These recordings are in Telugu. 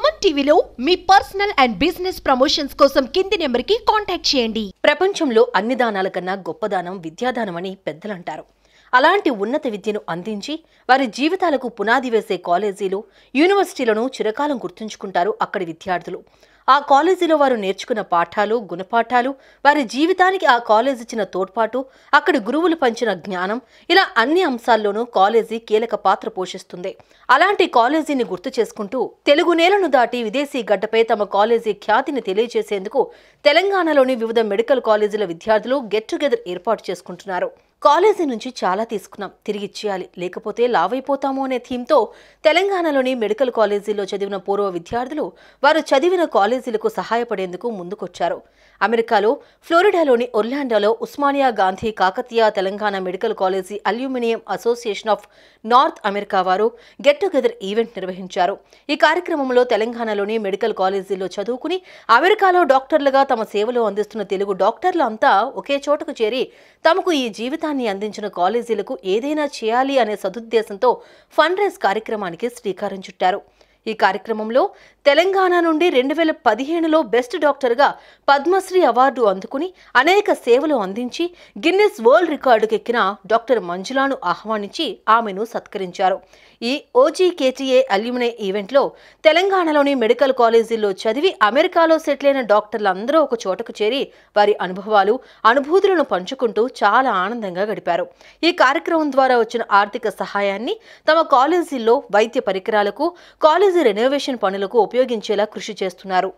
సుమన్ టీవీలో మీ పర్సనల్ అండ్ బిజినెస్ ప్రమోషన్స్ కోసం కింది నెంబర్కి కాంటాక్ట్ చేయండి. ప్రపంచంలో అన్ని దానాల కన్నా గొప్ప దానం విద్యాదానం అని పెద్దలంటారు. అలాంటి ఉన్నత విద్యను అందించి వారి జీవితాలకు పునాది వేసే కాలేజీలు, యూనివర్సిటీలను చిరకాలం గుర్తుంచుకుంటారు అక్కడి విద్యార్థులు. ఆ కాలేజీలో వారు నేర్చుకున్న పాఠాలు, గుణపాఠాలు, వారి జీవితానికి ఆ కాలేజ్ ఇచ్చిన తోడ్పాటు, అక్కడి గురువులు పంచిన జ్ఞానం, ఇలా అన్ని అంశాల్లోనూ కాలేజీ కీలక పాత్ర పోషిస్తుంది. అలాంటి కాలేజీని గుర్తు చేసుకుంటూ తెలుగు నేలను దాటి విదేశీ గడ్డపై తమ కాలేజీ ఖ్యాతిని తెలియజేసేందుకు తెలంగాణలోని వివిధ మెడికల్ కాలేజీల విద్యార్థులు గెట్ టుగెదర్ ఏర్పాటు చేసుకుంటున్నారు. కాలేజీ నుంచి చాలా తీసుకున్నాం, తిరిగిచ్చేయాలి, లేకపోతే లావైపోతాము అనే థీమ్తో తెలంగాణలోని మెడికల్ కాలేజీల్లో చదివిన పూర్వ విద్యార్థులు వారు చదివిన కాలేజీలకు సహాయపడేందుకు ముందుకొచ్చారు. అమెరికాలో ఫ్లోరిడాలోని ఒర్లాండోలో Osmania Gandhi Kakatiya Telangana medical college aluminium association of North America వారు గెట్ టుగెదర్ ఈవెంట్ నిర్వహించారు. ఈ కార్యక్రమంలో తెలంగాణలోని మెడికల్ కాలేజీల్లో చదువుకుని అమెరికాలో డాక్టర్లుగా తమ సేవలు అందిస్తున్న తెలుగు డాక్టర్లు అంతా ఒకే చోటకు చేరి తమకు ఈ జీవితాన్ని అందించిన కాలేజీలకు ఏదైనా చేయాలి అనే సదుద్దేశంతో ఫండ్ రైజ్ కార్యక్రమానికి శ్రీకారం చుట్టారు. ఈ కార్యక్రమంలో తెలంగాణ నుండి 2015లో బెస్ట్ డాక్టర్గా పద్మశ్రీ అవార్డు అందుకుని అనేక సేవలు అందించి గిన్నిస్ వరల్డ్ రికార్డుకు ఎక్కిన డాక్టర్ మంజులాను ఆహ్వానించి ఆమెను సత్కరించారు. ఈ OGKTA అల్యూమినై ఈవెంట్లో తెలంగాణలోని మెడికల్ కాలేజీల్లో చదివి అమెరికాలో సెటిల్ అయిన డాక్టర్లందరూ ఒక చోటకు చేరి వారి అనుభవాలు, అనుభూతులను పంచుకుంటూ చాలా ఆనందంగా గడిపారు. ఈ కార్యక్రమం ద్వారా వచ్చిన ఆర్థిక సహాయాన్ని తమ కాలేజీల్లో వైద్య పరికరాలకు, కాలేజీ రెనోవేషన్ పనులకు ఉపయోగించేలా కృషి చేస్తున్నారు.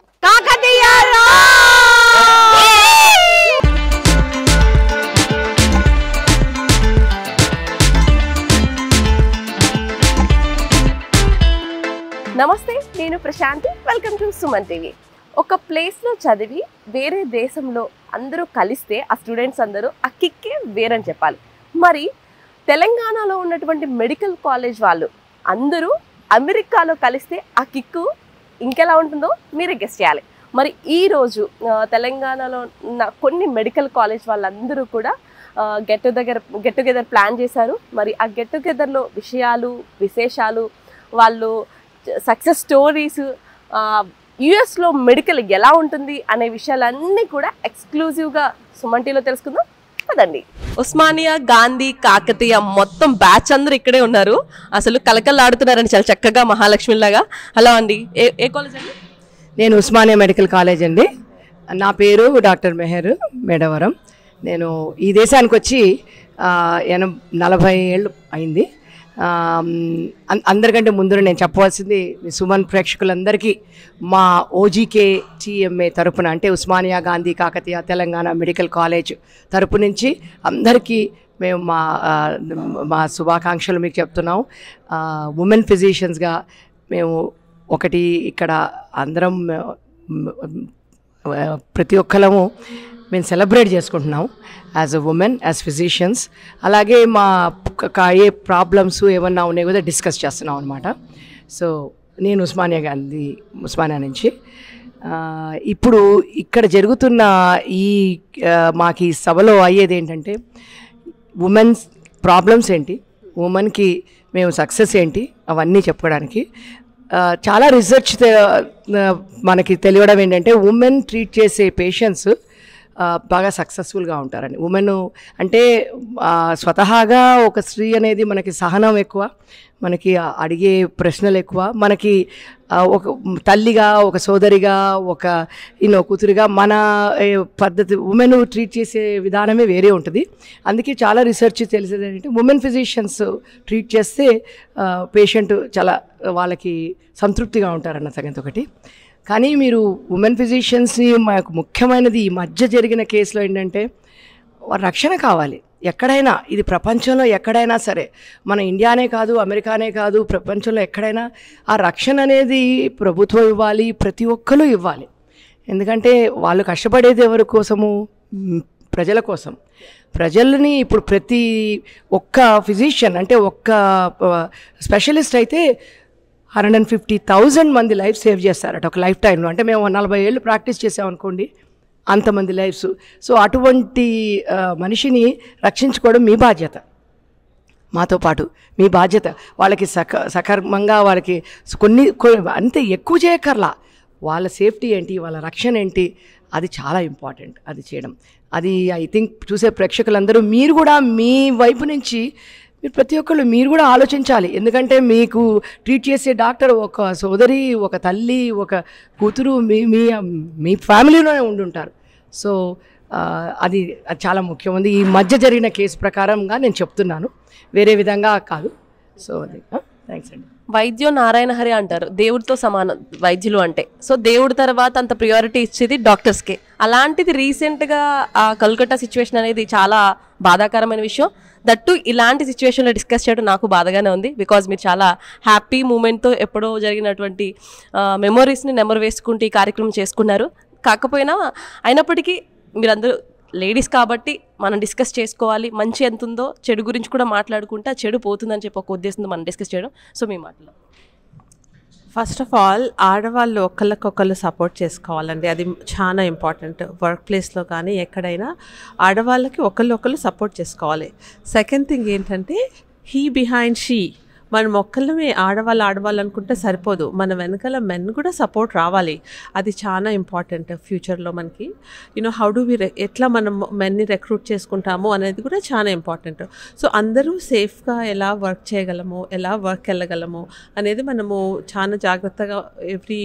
నమస్తే, నేను Prashanthi. Welcome to Suman TV. ఒక ప్లేస్లో చదివి వేరే దేశంలో అందరూ కలిస్తే ఆ స్టూడెంట్స్ అందరూ ఆ కిక్కే వేరని చెప్పాలి. మరి తెలంగాణలో ఉన్నటువంటి మెడికల్ కాలేజ్ వాళ్ళు అందరూ అమెరికాలో కలిస్తే ఆ కిక్కు ఇంకెలా ఉంటుందో మీరే గెస్ చేయాలి. మరి ఈరోజు తెలంగాణలో ఉన్న కొన్ని మెడికల్ కాలేజ్ వాళ్ళందరూ కూడా గెట్ టుగెదర్ ప్లాన్ చేశారు. మరి ఆ గెట్ టుగెదర్లో విషయాలు, విశేషాలు, వాళ్ళు సక్సెస్ స్టోరీస్, యుఎస్లో మెడికల్ ఎలా ఉంటుంది అనే విషయాలన్నీ కూడా ఎక్స్క్లూజివ్గా సుమన్ టీవీలో తెలుసుకుందాం కదండి. ఉస్మానియా గాంధీ కాకతీయ మొత్తం బ్యాచ్ అందరూ ఇక్కడే ఉన్నారు. అసలు కలకల్లాడుతున్నారండి చాలా చక్కగా, మహాలక్ష్మిలాగా. హలో అండి, ఏ కాలేజ్ అండి? నేను ఉస్మానియా మెడికల్ కాలేజ్ అండి. నా పేరు డాక్టర్ మెహర్ మేడవరం. నేను ఈ దేశానికి వచ్చి 40 ఏళ్ళు అయింది. అందరికంటే ముందు నేను చెప్పవలసింది సుమన్ ప్రేక్షకులందరికీ మా OGKTA తరపున, అంటే ఉస్మానియా గాంధీ కాకతీయ తెలంగాణ మెడికల్ కాలేజ్ తరపు నుంచి అందరికీ మేము మా శుభాకాంక్షలు మీకు చెప్తున్నాం. ఉమెన్ ఫిజిషియన్స్గా మేము ఒకటి ఇక్కడ అందరం ప్రతి ఒక్కరము మేము సెలబ్రేట్ చేసుకుంటున్నాం as a women, as physicians. అలాగే మా ఏ ప్రాబ్లమ్స్ ఏమన్నా ఉన్నాయి కూడా డిస్కస్ చేస్తున్నాం అనమాట. సో నేను ఉస్మానియా నుంచి ఇప్పుడు ఇక్కడ జరుగుతున్న మాకు ఈ సభలో అయ్యేది ఏంటంటే ఉమెన్స్ ప్రాబ్లమ్స్ ఏంటి, ఉమెన్కి మేము సక్సెస్ ఏంటి, అవన్నీ చెప్పుకోవడానికి చాలా రీసెర్చ్ మనకి తెలియడం ఏంటంటే ఉమెన్ ట్రీట్ చేసే పేషెంట్స్ బాగా సక్సెస్ఫుల్గా ఉంటారని. ఉమెన్ అంటే స్వతహాగా ఒక స్త్రీ అనేది మనకి సహనం ఎక్కువ, మనకి అడిగే ప్రశ్నలు ఎక్కువ, మనకి ఒక తల్లిగా, ఒక సోదరిగా, ఒక కూతురిగా మన పద్ధతి ఉమెన్ ట్రీట్ చేసే విధానమే వేరే ఉంటుంది. అందుకే చాలా రీసెర్చ్ తెలిసేది ఏంటంటే ఉమెన్ ఫిజిషియన్స్ ట్రీట్ చేస్తే పేషెంట్ చాలా వాళ్ళకి సంతృప్తిగా ఉంటారన్న సంగతి ఒకటి. కానీ మీరు ఉమెన్ ఫిజిషియన్స్ని మాకు ముఖ్యమైనది ఈ మధ్య జరిగిన కేసులో ఏంటంటే రక్షణ కావాలి. ఎక్కడైనా, ఇది ప్రపంచంలో ఎక్కడైనా సరే, మన ఇండియానే కాదు, అమెరికానే కాదు, ప్రపంచంలో ఎక్కడైనా ఆ రక్షణ అనేది ప్రభుత్వం ఇవ్వాలి, ప్రతి ఒక్కరూ ఇవ్వాలి. ఎందుకంటే వాళ్ళు కష్టపడేది ఎవరి కోసము? ప్రజల కోసం. ప్రజల్ని ఇప్పుడు ప్రతి ఒక్క ఫిజిషియన్, అంటే ఒక్క స్పెషలిస్ట్ అయితే 150,000 మంది లైఫ్ సేవ్ చేస్తారట ఒక లైఫ్ టైంలో. అంటే మేము 40 ఏళ్ళు ప్రాక్టీస్ చేసామనుకోండి, అంతమంది లైఫ్స్. సో అటువంటి మనిషిని రక్షించుకోవడం మీ బాధ్యత. మాతో పాటు మీ బాధ్యత వాళ్ళకి సకర్మంగా వాళ్ళకి కొన్ని అంతే ఎక్కువ చేయక్కర్లా, వాళ్ళ సేఫ్టీ ఏంటి, వాళ్ళ రక్షణ ఏంటి, అది చాలా ఇంపార్టెంట్ అది చేయడం. అది ఐ థింక్ చూసే ప్రేక్షకులందరూ మీరు కూడా మీ వైపు నుంచి మీరు ప్రతి ఒక్కళ్ళు మీరు కూడా ఆలోచించాలి. ఎందుకంటే మీకు ట్రీట్ చేసే డాక్టర్ ఒక సోదరి, ఒక తల్లి, ఒక కూతురు మీ మీ మీ ఫ్యామిలీలోనే ఉండుంటారు. సో అది చాలా ముఖ్యం ఉంది. ఈ మధ్య జరిగిన కేసు ప్రకారంగా నేను చెప్తున్నాను, వేరే విధంగా కాదు. సో అది థ్యాంక్స్ అండి. వైద్యం నారాయణ హరి అంటారు, దేవుడితో సమానం వైద్యులు అంటే. సో దేవుడి తర్వాత అంత ప్రియారిటీ ఇచ్చేది డాక్టర్స్కే. అలాంటిది రీసెంట్గా ఆ కల్కట్టా సిచ్యువేషన్ అనేది చాలా బాధాకరమైన విషయం. దట్టు ఇలాంటి సిచ్యువేషన్లో డిస్కస్ చేయడం నాకు బాధగానే ఉంది. బికాజ్ మీరు చాలా హ్యాపీ మూమెంట్తో ఎప్పుడో జరిగినటువంటి మెమొరీస్ని నెంబర్ వేసుకుంటూ ఈ కార్యక్రమం చేసుకున్నారు. కాకపోయినా అయినప్పటికీ మీరందరూ లేడీస్ కాబట్టి మనం డిస్కస్ చేసుకోవాలి. మంచి ఎంత ఉందో చెడు గురించి కూడా మాట్లాడుకుంటే ఆ చెడు పోతుందని చెప్పి ఒక ఉద్దేశంతో మనం డిస్కస్ చేయడం. సో మీ మాటలో ఫస్ట్ ఆఫ్ ఆల్ ఆడవాళ్ళు ఒకళ్ళకొకళ్ళు సపోర్ట్ చేసుకోవాలండి. అది చాలా ఇంపార్టెంట్. వర్క్ ప్లేస్లో కానీ ఎక్కడైనా ఆడవాళ్ళకి ఒకళ్ళు సపోర్ట్ చేసుకోవాలి. సెకండ్ థింగ్ ఏంటంటే హీ బిహైండ్ షీ. మనం ఒక్కళ్ళమే ఆడవాళ్ళు అనుకుంటే సరిపోదు, మన వెనకాల మెన్ కూడా సపోర్ట్ రావాలి. అది చాలా ఇంపార్టెంట్ ఫ్యూచర్లో మనకి. హౌ డు వి ఎట్లా మనం మెన్ని రిక్రూట్ చేసుకుంటాము అనేది కూడా చాలా ఇంపార్టెంట్. సో అందరూ సేఫ్గా ఎలా వర్క్ చేయగలము, ఎలా వర్క్ వెళ్ళగలము అనేది మనము చాలా జాగ్రత్తగా ఎవ్రీ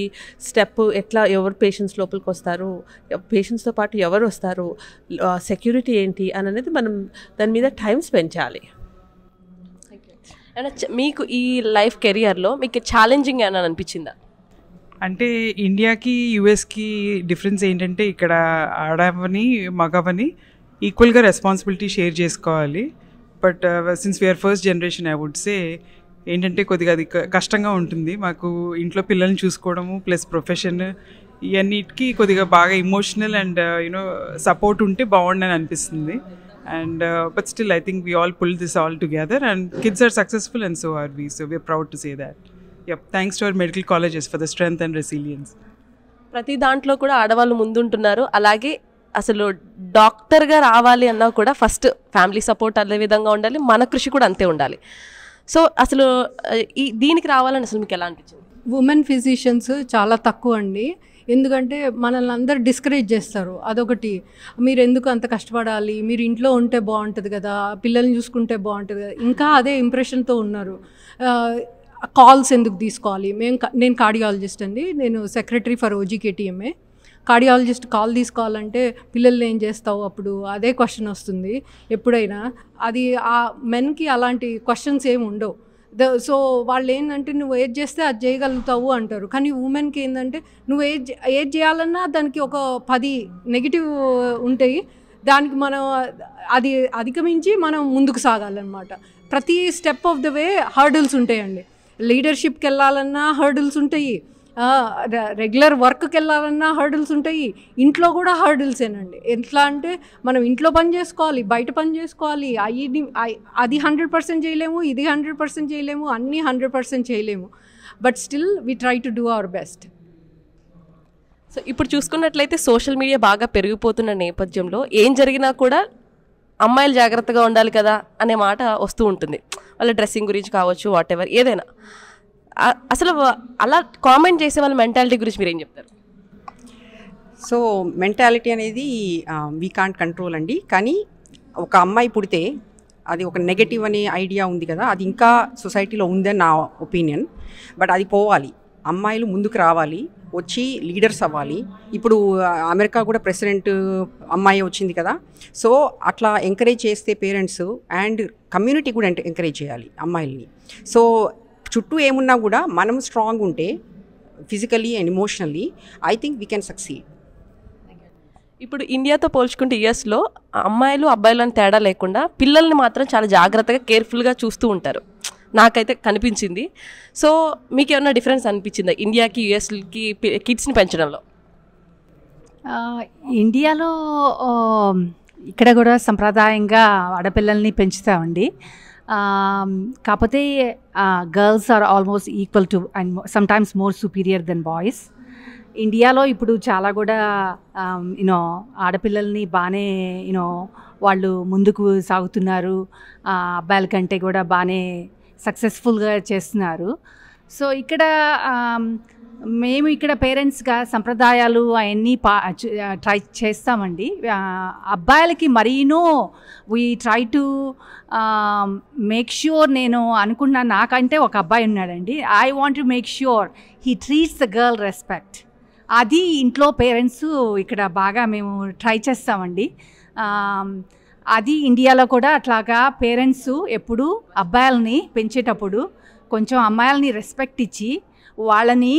స్టెప్, ఎట్లా ఎవరు పేషెంట్స్ లోపలికి వస్తారు, పేషెంట్స్తో పాటు ఎవరు వస్తారు, సెక్యూరిటీ ఏంటి అనేది మనం దాని మీద టైం స్పెండ్ చేయాలి. మీకు ఈ లైఫ్ కెరియర్లో మీకు ఛాలెంజింగ్ అని అనిపించిందా? అంటే ఇండియాకి యూఎస్కి డిఫరెన్స్ ఏంటంటే ఇక్కడ ఆడవని మగవని ఈక్వల్గా రెస్పాన్సిబిలిటీ షేర్ చేసుకోవాలి. But since we are first generation I would say ఏంటంటే కొద్దిగా అది కష్టంగా ఉంటుంది మాకు. ఇంట్లో పిల్లల్ని చూసుకోవడము ప్లస్ ప్రొఫెషన్ ఇవన్నిటికీ కొద్దిగా బాగా ఇమోషనల్ అండ్ సపోర్ట్ ఉంటే బాగుండని అనిపిస్తుంది. And but still I think we all pulled this all together and kids are successful and so are we, so we're proud to say that. Yep, thanks to our medical colleges for the strength and resilience. ప్రతి దాంట్లో కూడా ఆడవాళ్ళు ముందుంటున్నారు. అలాగే అసలు డాక్టర్గా రావాలి అన్నా కూడా ఫస్ట్ ఫ్యామిలీ సపోర్ట్ అదే విధంగా ఉండాలి, మన కృషి కూడా అంతే ఉండాలి. సో అసలు దీనికి రావాలని అసలు మీకు ఎలా అనిపించింది? ఉమెన్ ఫిజిషియన్స్ చాలా తక్కువ అండి. ఎందుకంటే మనల్ని అందరు డిస్కరేజ్ చేస్తారు. అదొకటి, మీరు ఎందుకు అంత కష్టపడాలి, మీరు ఇంట్లో ఉంటే బాగుంటుంది కదా, పిల్లల్ని చూసుకుంటే బాగుంటుంది కదా, ఇంకా అదే ఇంప్రెషన్తో ఉన్నారు. కాల్స్ ఎందుకు తీసుకోవాలి, నేను కార్డియాలజిస్ట్ అండి, నేను secretary for OGKTMA. Cardiologist call తీసుకోవాలంటే పిల్లల్ని ఏం చేస్తావు, అప్పుడు అదే క్వశ్చన్ వస్తుంది ఎప్పుడైనా. అది ఆ మెన్కి అలాంటి క్వశ్చన్స్ ఏమి ఉండవు. సో వాళ్ళు ఏంటంటే నువ్వు ఏది చేస్తే అది చేయగలుగుతావు అంటారు. కానీ ఉమెన్కి ఏంటంటే నువ్వు ఏది చేయాలన్నా దానికి ఒక 10 నెగిటివ్ ఉంటాయి. దానికి మనం అది అధిగమించి మనం ముందుకు సాగాలన్నమాట. ప్రతి step of the way hurdles ఉంటాయండి. లీడర్షిప్కి వెళ్ళాలన్నా హర్డిల్స్ ఉంటాయి, రెగ్యులర్ వర్క్కి వెళ్ళాలన్నా హర్డిల్స్ ఉంటాయి, ఇంట్లో కూడా హర్డిల్సేనండి. ఎట్లా అంటే మనం ఇంట్లో పని చేసుకోవాలి, బయట పని చేసుకోవాలి, అది 100% చేయలేము, ఇది 100% చేయలేము, అన్నీ 100% చేయలేము. But still we try to do our best. So ఇప్పుడు చూసుకున్నట్లయితే సోషల్ మీడియా బాగా పెరిగిపోతున్న నేపథ్యంలో ఏం జరిగినా కూడా అమ్మాయిలు జాగ్రత్తగా ఉండాలి కదా అనే మాట వస్తూ ఉంటుంది. వాళ్ళ డ్రెస్సింగ్ గురించి కావచ్చు, వాట్ ఎవర్ ఏదైనా. అసలు అలా కామెంట్ చేసే వాళ్ళ మెంటాలిటీ గురించి మీరు ఏం చెప్తారు? సో మెంటాలిటీ అనేది వీ కాంట్ కంట్రోల్ అండి. కానీ ఒక అమ్మాయి పుడితే అది ఒక నెగటివ్ అనే ఐడియా ఉంది కదా, అది ఇంకా సొసైటీలో ఉందని నా ఒపీనియన్. బట్ అది పోవాలి, అమ్మాయిలు ముందుకు రావాలి, వచ్చి లీడర్స్ అవ్వాలి. ఇప్పుడు అమెరికా కూడా ప్రెసిడెంట్ అమ్మాయి వచ్చింది కదా. సో అట్లా ఎంకరేజ్ చేస్తే పేరెంట్స్ అండ్ కమ్యూనిటీ కూడా ఎంకరేజ్ చేయాలి అమ్మాయిల్ని. సో చుట్టూ ఏమున్నా కూడా మనం స్ట్రాంగ్ ఉంటే physically and emotionally I think we can succeed. ఇప్పుడు ఇండియాతో పోల్చుకుంటే యుఎస్లో అమ్మాయిలు అబ్బాయిలు అని తేడా లేకుండా పిల్లల్ని మాత్రం చాలా జాగ్రత్తగా కేర్ఫుల్గా చూస్తూ ఉంటారు, నాకైతే కనిపించింది. సో మీకు ఏమన్నా డిఫరెన్స్ అనిపించిందా ఇండియాకి యుఎస్కి కిడ్స్ని పెంచడంలో? ఇండియాలో ఇక్కడ కూడా సంప్రదాయంగా ఆడపిల్లల్ని పెంచుతామండి. కాకపోతే girls are almost equal to and sometimes more superior than boys. ఇండియాలో ఇప్పుడు చాలా కూడా యూనో ఆడపిల్లల్ని బాగానే యూనో వాళ్ళు ముందుకు సాగుతున్నారు, అబ్బాయిల కంటే కూడా బాగానే సక్సెస్ఫుల్గా చేస్తున్నారు. సో ఇక్కడ మేము ఇక్కడ పేరెంట్స్గా సంప్రదాయాలు అవన్నీ ట్రై చేస్తామండి. అబ్బాయిలకి మరీనూ we try to make sure, నేను అనుకున్నా నాకంటే ఒక అబ్బాయి ఉన్నాడండి, I want to make sure he treats the girl respect. అది ఇంట్లో పేరెంట్స్ ఇక్కడ బాగా మేము ట్రై చేస్తామండి. అది ఇండియాలో కూడా అట్లాగా పేరెంట్స్ ఎప్పుడు అబ్బాయిలని పెంచేటప్పుడు కొంచెం అమ్మాయిలని రెస్పెక్ట్ ఇచ్చి వాళ్ళని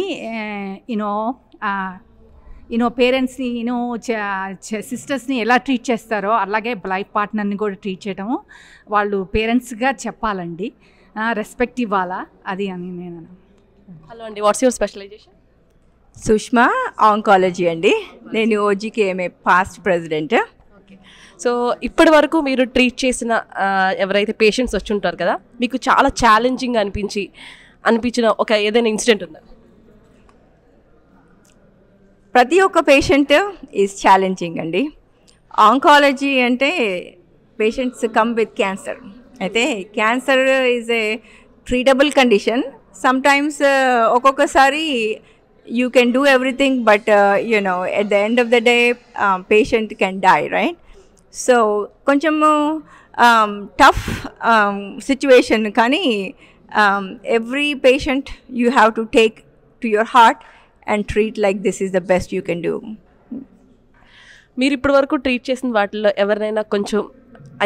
యూనో పేరెంట్స్ని సిస్టర్స్ని ఎలా ట్రీట్ చేస్తారో అలాగే లైఫ్ పార్ట్నర్ని కూడా ట్రీట్ చేయడము వాళ్ళు పేరెంట్స్గా చెప్పాలండి, రెస్పెక్ట్ ఇవ్వాలా, అది అని నేను. హలో అండి, what's your specialization? Sushma, oncology అండి. నేను OGKMA పాస్ట్ ప్రెసిడెంట్. సో ఇప్పటి వరకు మీరు ట్రీట్ చేసిన ఎవరైతే పేషెంట్స్ వచ్చి ఉంటారు కదా, మీకు చాలా ఛాలెంజింగ్ అనిపించిన ఒక ఏదైనా ఇన్సిడెంట్ ఉందా? ప్రతి ఒక్క పేషెంట్ ఈజ్ ఛాలెంజింగ్ అండి. ఆంకాలజీ అంటే పేషెంట్స్ కమ్ విత్ క్యాన్సర్. అయితే cancer is a treatable condition. Sometimes ఒక్కొక్కసారి you can do everything, but at the end of the day patient can die, right? So koncham tough situation, kani every patient you have to take to your heart and treat like this is the best you can do. మీరు ఇప్పటి వరకు ట్రీట్ చేసిన వాటిలో ఎవరినైనా కొంచెం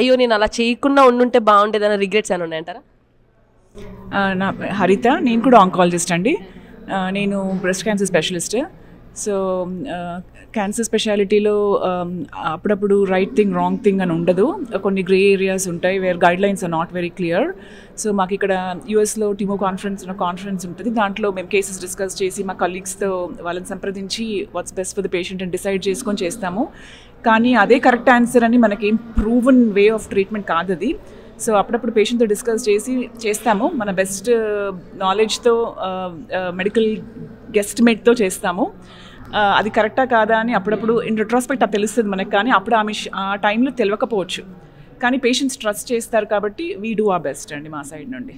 అయ్యో నేను అలా చేయకుండా ఉండుంటే బాగుండేదన్న రిగ్రెట్స్ అని ఉన్నాయంటారా? నా హరిత, నేను కూడా ఆంకాలజిస్ట్ అండి. నేను breast cancer specialist. So cancer స్పెషాలిటీలో అప్పుడప్పుడు రైట్ థింగ్ రాంగ్ థింగ్ అని ఉండదు, కొన్ని గ్రే ఏరియాస్ ఉంటాయి where guidelines are not very clear. So మాకు ఇక్కడ యూఎస్లో టిమో కాన్ఫరెన్స్ ఉంటుంది, దాంట్లో మేము కేసెస్ డిస్కస్ చేసి మా కలీగ్స్తో వాళ్ళని సంప్రదించి what's best for the patient అని డిసైడ్ చేసుకొని చేస్తాము. కానీ అదే కరెక్ట్ ఆన్సర్ అని మనకేం ప్రూవన్ వే ఆఫ్ ట్రీట్మెంట్ కాదు అది. సో అప్పుడప్పుడు పేషెంట్తో డిస్కస్ చేస్తాము, మన బెస్ట్ నాలెడ్జ్తో మెడికల్ గెస్టిమేట్తో చేస్తాము. అది కరెక్టా కాదా అని అప్పుడప్పుడు ఇన్ రెట్రోస్పెక్ట్ అది తెలుస్తుంది మనకు, కానీ అప్పుడు ఆ టైంలో తెలియకపోవచ్చు. కానీ పేషెంట్స్ ట్రస్ట్ చేస్తారు కాబట్టి వీ డూ ఆర్ బెస్ట్ అండి మా సైడ్ నుండి.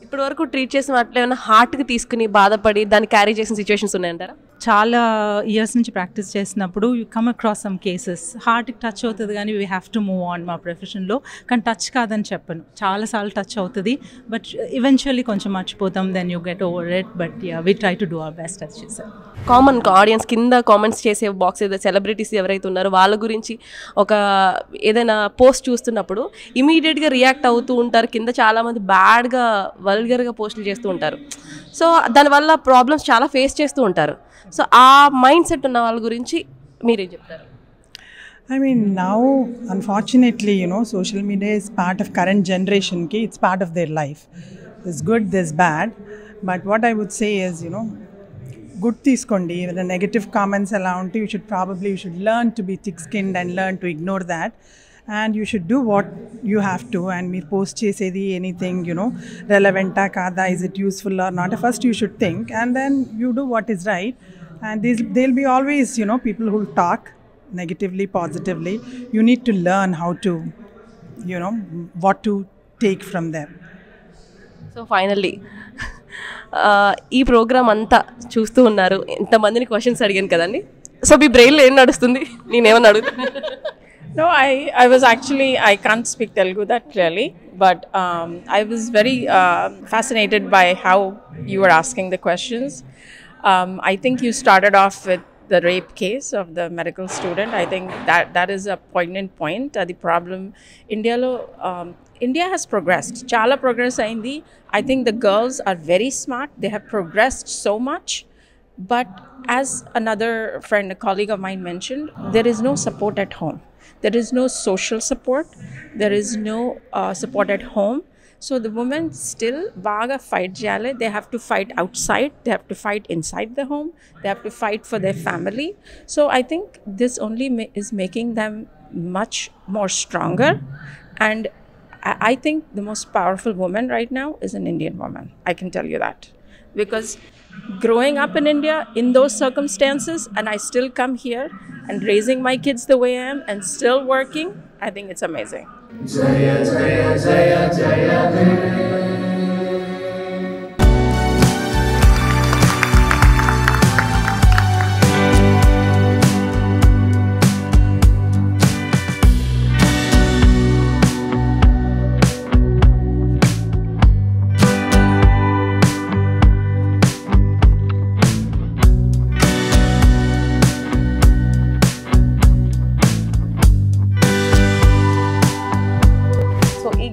ఇప్పటి వరకు ట్రీట్ చేసిన వాటిలో ఏమైనా హార్ట్కి తీసుకుని బాధపడి దాన్ని క్యారీ చేసిన సిచ్యువేషన్స్ ఉన్నాయంటారా? చాలా ఇయర్స్ నుంచి ప్రాక్టీస్ చేసినప్పుడు you come across some cases హార్ట్కి టచ్ అవుతుంది, కానీ we have to move on మా ప్రొఫెషన్లో. కానీ టచ్ కాదని చెప్పను, చాలాసార్లు టచ్ అవుతుంది, బట్ ఈవెన్చువల్లీ కొంచెం మర్చిపోతాం, then you get over it. But we try to do our best అని చేశారు. కామన్ ఆడియన్స్ కింద కామెంట్స్ చేసే బాక్స్ ఏదైతే సెలబ్రిటీస్ ఎవరైతే ఉన్నారో వాళ్ళ గురించి ఒక ఏదైనా పోస్ట్ చూస్తున్నప్పుడు ఇమీడియట్గా రియాక్ట్ అవుతూ ఉంటారు. కింద చాలామంది బ్యాడ్గా వల్గర్గా పోస్టులు చేస్తూ ఉంటారు. సో దానివల్ల ప్రాబ్లమ్స్ చాలా ఫేస్ చేస్తూ ఉంటారు. సో ఆ మైండ్ సెట్ ఉన్న వాళ్ళ గురించి మీరేం చెప్తారు? I mean, now unfortunately, social media is part of current generation ki, it's part of their life. There's good, there's bad, but what I would say is, good తీసుకోండి. The negative comments ఎలా ఉంటే you should learn to be thick skinned and learn to ignore that, and you should do what you have to. And మీరు పోస్ట్ చేసేది anything relevant కాదా, is it useful or not, first you should think and then you do what is right. And there'll be always people who talk negatively, positively. You need to learn how to what to take from them. So finally ఈ ప్రోగ్రామ్ అంతా చూస్తూ ఉన్నారు, ఇంతమందిని క్వశ్చన్స్ అడిగాను కదండి. సో మీ బ్రెయిన్లో ఏం నడుస్తుంది? నేనేమన్నా అడుగుతాను? No, I was actually, I can't speak Telugu that clearly, but I was very fascinated by how you were asking the questions. I think you started off with the rape case of the medical student. I think that is a poignant point. The problem, India has progressed. Chala progress ayindi. I think the girls are very smart. They have progressed so much. But as another friend, a colleague of mine mentioned, there is no support at home. There is no social support. There is no support at home. So the women still baga fight jale. They have to fight outside. They have to fight inside the home. They have to fight for their family. So I think this only is making them much more stronger. And I think the most powerful woman right now is an Indian woman. I can tell you that. because growing up in India in those circumstances, and I still come here and raising my kids the way I am and still working, I think it's amazing. Jaya Jaya Jaya Jaya He.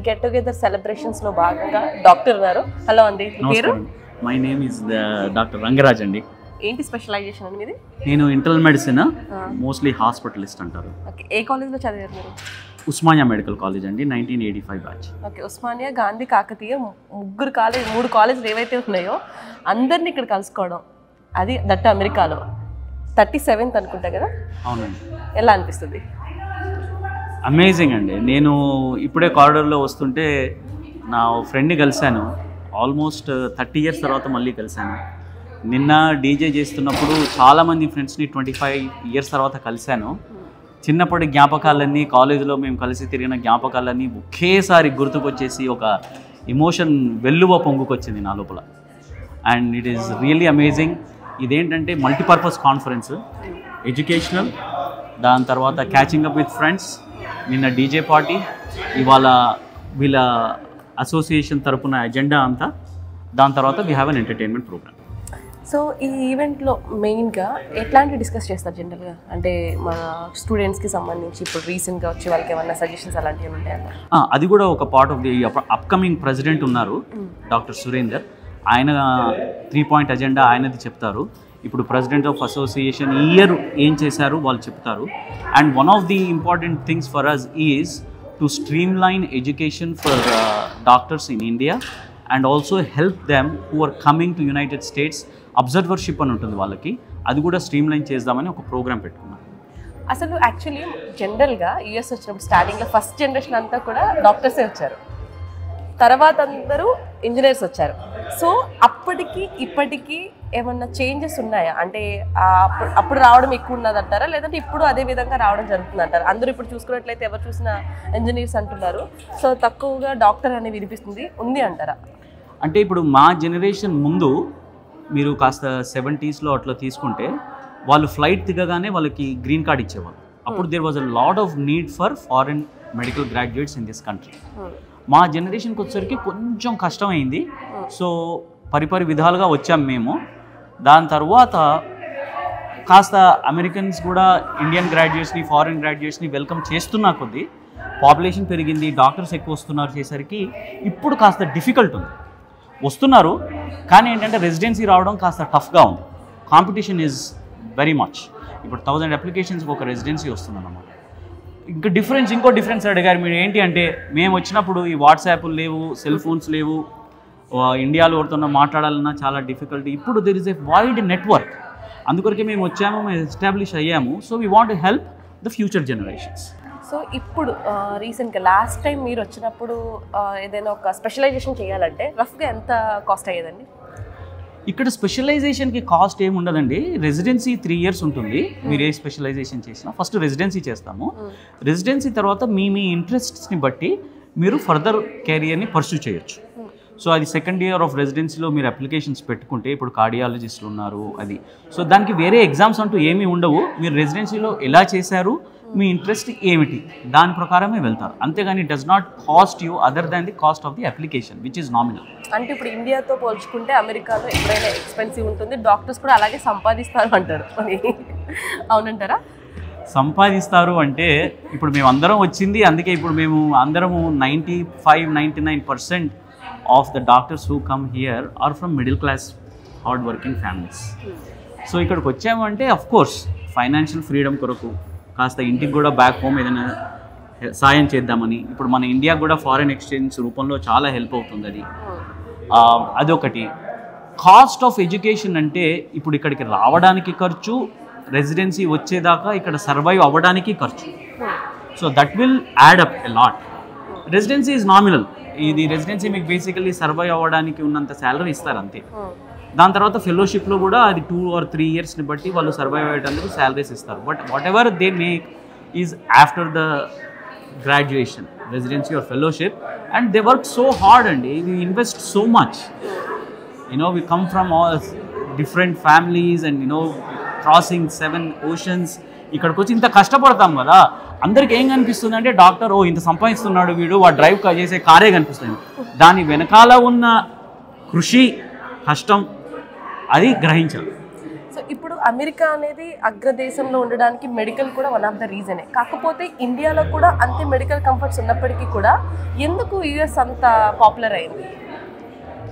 Get together celebrations లో భాగంగా డాక్టర్ ఉన్నారు. హలో అండి, పేరు? My name is doctor Rangaraj అండి. ఏంటి స్పెషలైజేషన్ అండి మీది? నేను ఇంటర్నల్ మెడిసిన్, మోస్ట్లీ హాస్పిటలిస్ట్ అంటారు. ఓకే, ఏ కాలేజ్లో చదివారు మీరు? ఉస్మానియా మెడికల్ కాలేజ్ అండి, 1985 బ్యాచ్. ఓకే, ఉస్మానియా, గాంధీ, కాకతీయ, మూడు కాలేజీలు ఏవైతే ఉన్నాయో అందరినీ ఇక్కడ కలుసుకోవడం, అది దట్ అమెరికాలో 37th అనుకుంటా కదా? అవునండి. ఎలా అనిపిస్తుంది? అమేజింగ్ అండి. నేను ఇప్పుడే కారిడార్లో వస్తుంటే నా ఫ్రెండ్ని కలిశాను. ఆల్మోస్ట్ 30 years తర్వాత మళ్ళీ కలిశాను. నిన్న డీజే చేస్తున్నప్పుడు చాలామంది ఫ్రెండ్స్ని 25 years తర్వాత కలిశాను. చిన్నప్పటి జ్ఞాపకాలన్నీ, కాలేజీలో మేము కలిసి తిరిగిన జ్ఞాపకాలన్నీ ఒకేసారి గుర్తుకొచ్చేసి ఒక ఎమోషన్ వెల్లువ పొంగుకొచ్చింది నా లోపల. And it is really amazing. ఇదేంటంటే మల్టీపర్పస్ కాన్ఫరెన్స్, ఎడ్యుకేషనల్, దాని తర్వాత క్యాచింగ్ అప్ విత్ ఫ్రెండ్స్, నిన్న డీజే పార్టీ, ఇవాళ వీళ్ళ అసోసియేషన్ తరపున ఎజెండా అంతా, దాని తర్వాత we have an entertainment programme. So ఈ ఈవెంట్లో మెయిన్గా ఎట్లాంటి డిస్కస్ చేస్తారు జనరల్గా? అంటే మన స్టూడెంట్స్కి సంబంధించి ఇప్పుడు రీసెంట్గా వచ్చే వాళ్ళకి ఏమన్నా సజెషన్స్ అలాంటివి ఉంటాయన్నా? అది కూడా ఒక part of the upcoming president ఉన్నారు, డాక్టర్ సురేందర్. ఆయన 3-point అజెండా ఆయనది చెప్తారు. ఇప్పుడు ప్రెసిడెంట్ ఆఫ్ అసోసియేషన్ ఈ ఇయర్ ఏం చేశారు వాళ్ళు చెప్తారు. And one of the important things for us is to streamline education for doctors in India and also help them who are coming to United States. Observership అని ఉంటుంది వాళ్ళకి, అది కూడా స్ట్రీమ్లైన్ చేద్దామని ఒక ప్రోగ్రామ్ పెట్టుకున్నాం. అసలు యాక్చువల్లీ జనరల్గా యూఎస్ వచ్చినప్పుడు స్టార్టింగ్లో ఫస్ట్ జనరేషన్ అంతా కూడా డాక్టర్సే వచ్చారు, తర్వాత అందరూ ఇంజనీర్స్ వచ్చారు. సో అప్పటికి ఇప్పటికీ ఏమన్నా చేంజెస్ ఉన్నాయా? అంటే అప్పుడు రావడం ఎక్కువ ఉన్నదంటారా, లేదంటే ఇప్పుడు అదే విధంగా రావడం జరుగుతుందంటారా? అందరూ ఇప్పుడు చూసుకున్నట్లయితే ఎవరు చూసినా ఇంజనీర్స్ అంటున్నారు, సో తక్కువగా డాక్టర్ అనేది వినిపిస్తుంది, ఉంది అంటారా? అంటే ఇప్పుడు మా జనరేషన్ ముందు మీరు కాస్త 70s అట్లా తీసుకుంటే వాళ్ళు ఫ్లైట్ దిగగానే వాళ్ళకి గ్రీన్ కార్డ్ ఇచ్చేవాళ్ళు. అప్పుడు there was a lot of need for foreign medical graduates in this country. మా జనరేషన్కి వచ్చేసరికి కొంచెం కష్టమైంది. సో పరిపరి విధాలుగా వచ్చాం మేము. దాని తర్వాత కాస్త అమెరికన్స్ కూడా ఇండియన్ గ్రాడ్యుయేట్స్ని, ఫారిన్ గ్రాడ్యుయేట్స్ని వెల్కమ్ చేస్తున్నా కొద్దీ పాపులేషన్ పెరిగింది, డాక్టర్స్ ఎక్కువ వస్తున్నారు చేసరికి ఇప్పుడు కాస్త డిఫికల్ట్ ఉంది. వస్తున్నారు కానీ ఏంటంటే రెసిడెన్సీ రావడం కాస్త టఫ్గా ఉంది. Competition is very much. ఇప్పుడు 1000 అప్లికేషన్స్కి ఒక రెసిడెన్సీ వస్తుంది అన్నమాట. ఇంకో డిఫరెన్స్ అడిగారు మీరు ఏంటి అంటే, మేము వచ్చినప్పుడు ఈ వాట్సాప్లు లేవు, సెల్ ఫోన్స్ లేవు, ఇండియాలో ఎవరితో మాట్లాడాలన్నా చాలా డిఫికల్టీ. ఇప్పుడు there is a wide network, అందుకొరకే మేము వచ్చాము, మేము ఎస్టాబ్లిష్ అయ్యాము. So we want to help the future generations. So ఇప్పుడు రీసెంట్గా లాస్ట్ టైం మీరు వచ్చినప్పుడు ఏదైనా ఒక స్పెషలైజేషన్ చేయాలంటే రఫ్గా ఎంత కాస్ట్ అయ్యేదండి? ఇక్కడ స్పెషలైజేషన్కి కాస్ట్ ఏమి ఉండదండి. రెసిడెన్సీ 3 years ఉంటుంది. మీరు ఏ స్పెషలైజేషన్ చేసినా ఫస్ట్ రెసిడెన్సీ చేస్తాము. రెసిడెన్సీ తర్వాత మీ ఇంట్రెస్ట్స్ని బట్టి మీరు ఫర్దర్ కెరియర్ని పర్సూ చేయొచ్చు. సో అది 2nd year ఆఫ్ రెసిడెన్సీలో మీరు అప్లికేషన్స్ పెట్టుకుంటే, ఇప్పుడు కార్డియాలజిస్టులు ఉన్నారు అది, సో దానికి వేరే ఎగ్జామ్స్ అంటూ ఏమీ ఉండవు. మీరు రెసిడెన్సీలో ఎలా చేశారు, మీ ఇంట్రెస్ట్ ఏమిటి, దాని ప్రకారమే వెళ్తారు. అంతేగాని it does not cost you other than the cost of the application which is nominal. అంటే ఇప్పుడు ఇండియాతో పోల్చుకుంటే అమెరికాలో ఎప్పుడైనా ఎక్స్పెన్సివ్ ఉంటుంది, డాక్టర్స్ కూడా అలాగే సంపాదిస్తారు అంటారు, అవునంటారా? సంపాదిస్తారు అంటే ఇప్పుడు మేము అందరం వచ్చింది అందుకే. ఇప్పుడు మేము అందరము 95-99% of the doctors who come here are from middle class hard working families. So ఇక్కడికి వచ్చాము అంటే అఫ్ కోర్స్ ఫైనాన్షియల్ ఫ్రీడమ్ కొరకు, కాస్త ఇంటికి కూడా బ్యాక్ హోమ్ ఏదైనా సాయం చేద్దామని. ఇప్పుడు మన ఇండియాకు కూడా ఫారిన్ ఎక్స్చేంజ్ రూపంలో చాలా హెల్ప్ అవుతుంది. అదొకటి. కాస్ట్ ఆఫ్ ఎడ్యుకేషన్ అంటే ఇప్పుడు ఇక్కడికి రావడానికి ఖర్చు, రెసిడెన్సీ వచ్చేదాకా ఇక్కడ సర్వైవ్ అవ్వడానికి ఖర్చు. So that will add up a lot. Residency is nominal. ఇది రెసిడెన్సీ మీకు బేసికల్లీ సర్వైవ్ అవ్వడానికి ఉన్నంత శాలరీ ఇస్తారు అంతే. దాని తర్వాత ఫెలోషిప్లో కూడా అది 2 or 3 yearsని బట్టి వాళ్ళు సర్వైవ్ అయ్యేటందుకు శాలరీస్ ఇస్తారు. But whatever they make is after the graduation, residency or fellowship, and they work so hard అండి. We invest so much. We come from all different families and crossing 7 oceans. ఇక్కడికి వచ్చి ఇంత కష్టపడతాం కదా, అందరికి ఏం కనిపిస్తుంది అంటే డాక్టర్ ఇంత సంపాదిస్తున్నాడు వీడు, వాడు డ్రైవ్ చేసే కారే కనిపిస్తుంది. దాని వెనకాల ఉన్న కృషి, కష్టం అది గ్రహించాలి. సో ఇప్పుడు అమెరికా అనేది అగ్రదేశంలో ఉండడానికి మెడికల్ కూడా వన్ ఆఫ్ ద రీజనే. కాకపోతే ఇండియాలో కూడా అంతే మెడికల్ కంఫర్ట్స్ ఉన్నప్పటికీ కూడా ఎందుకు యుఎస్ అంత పాపులర్ అయింది?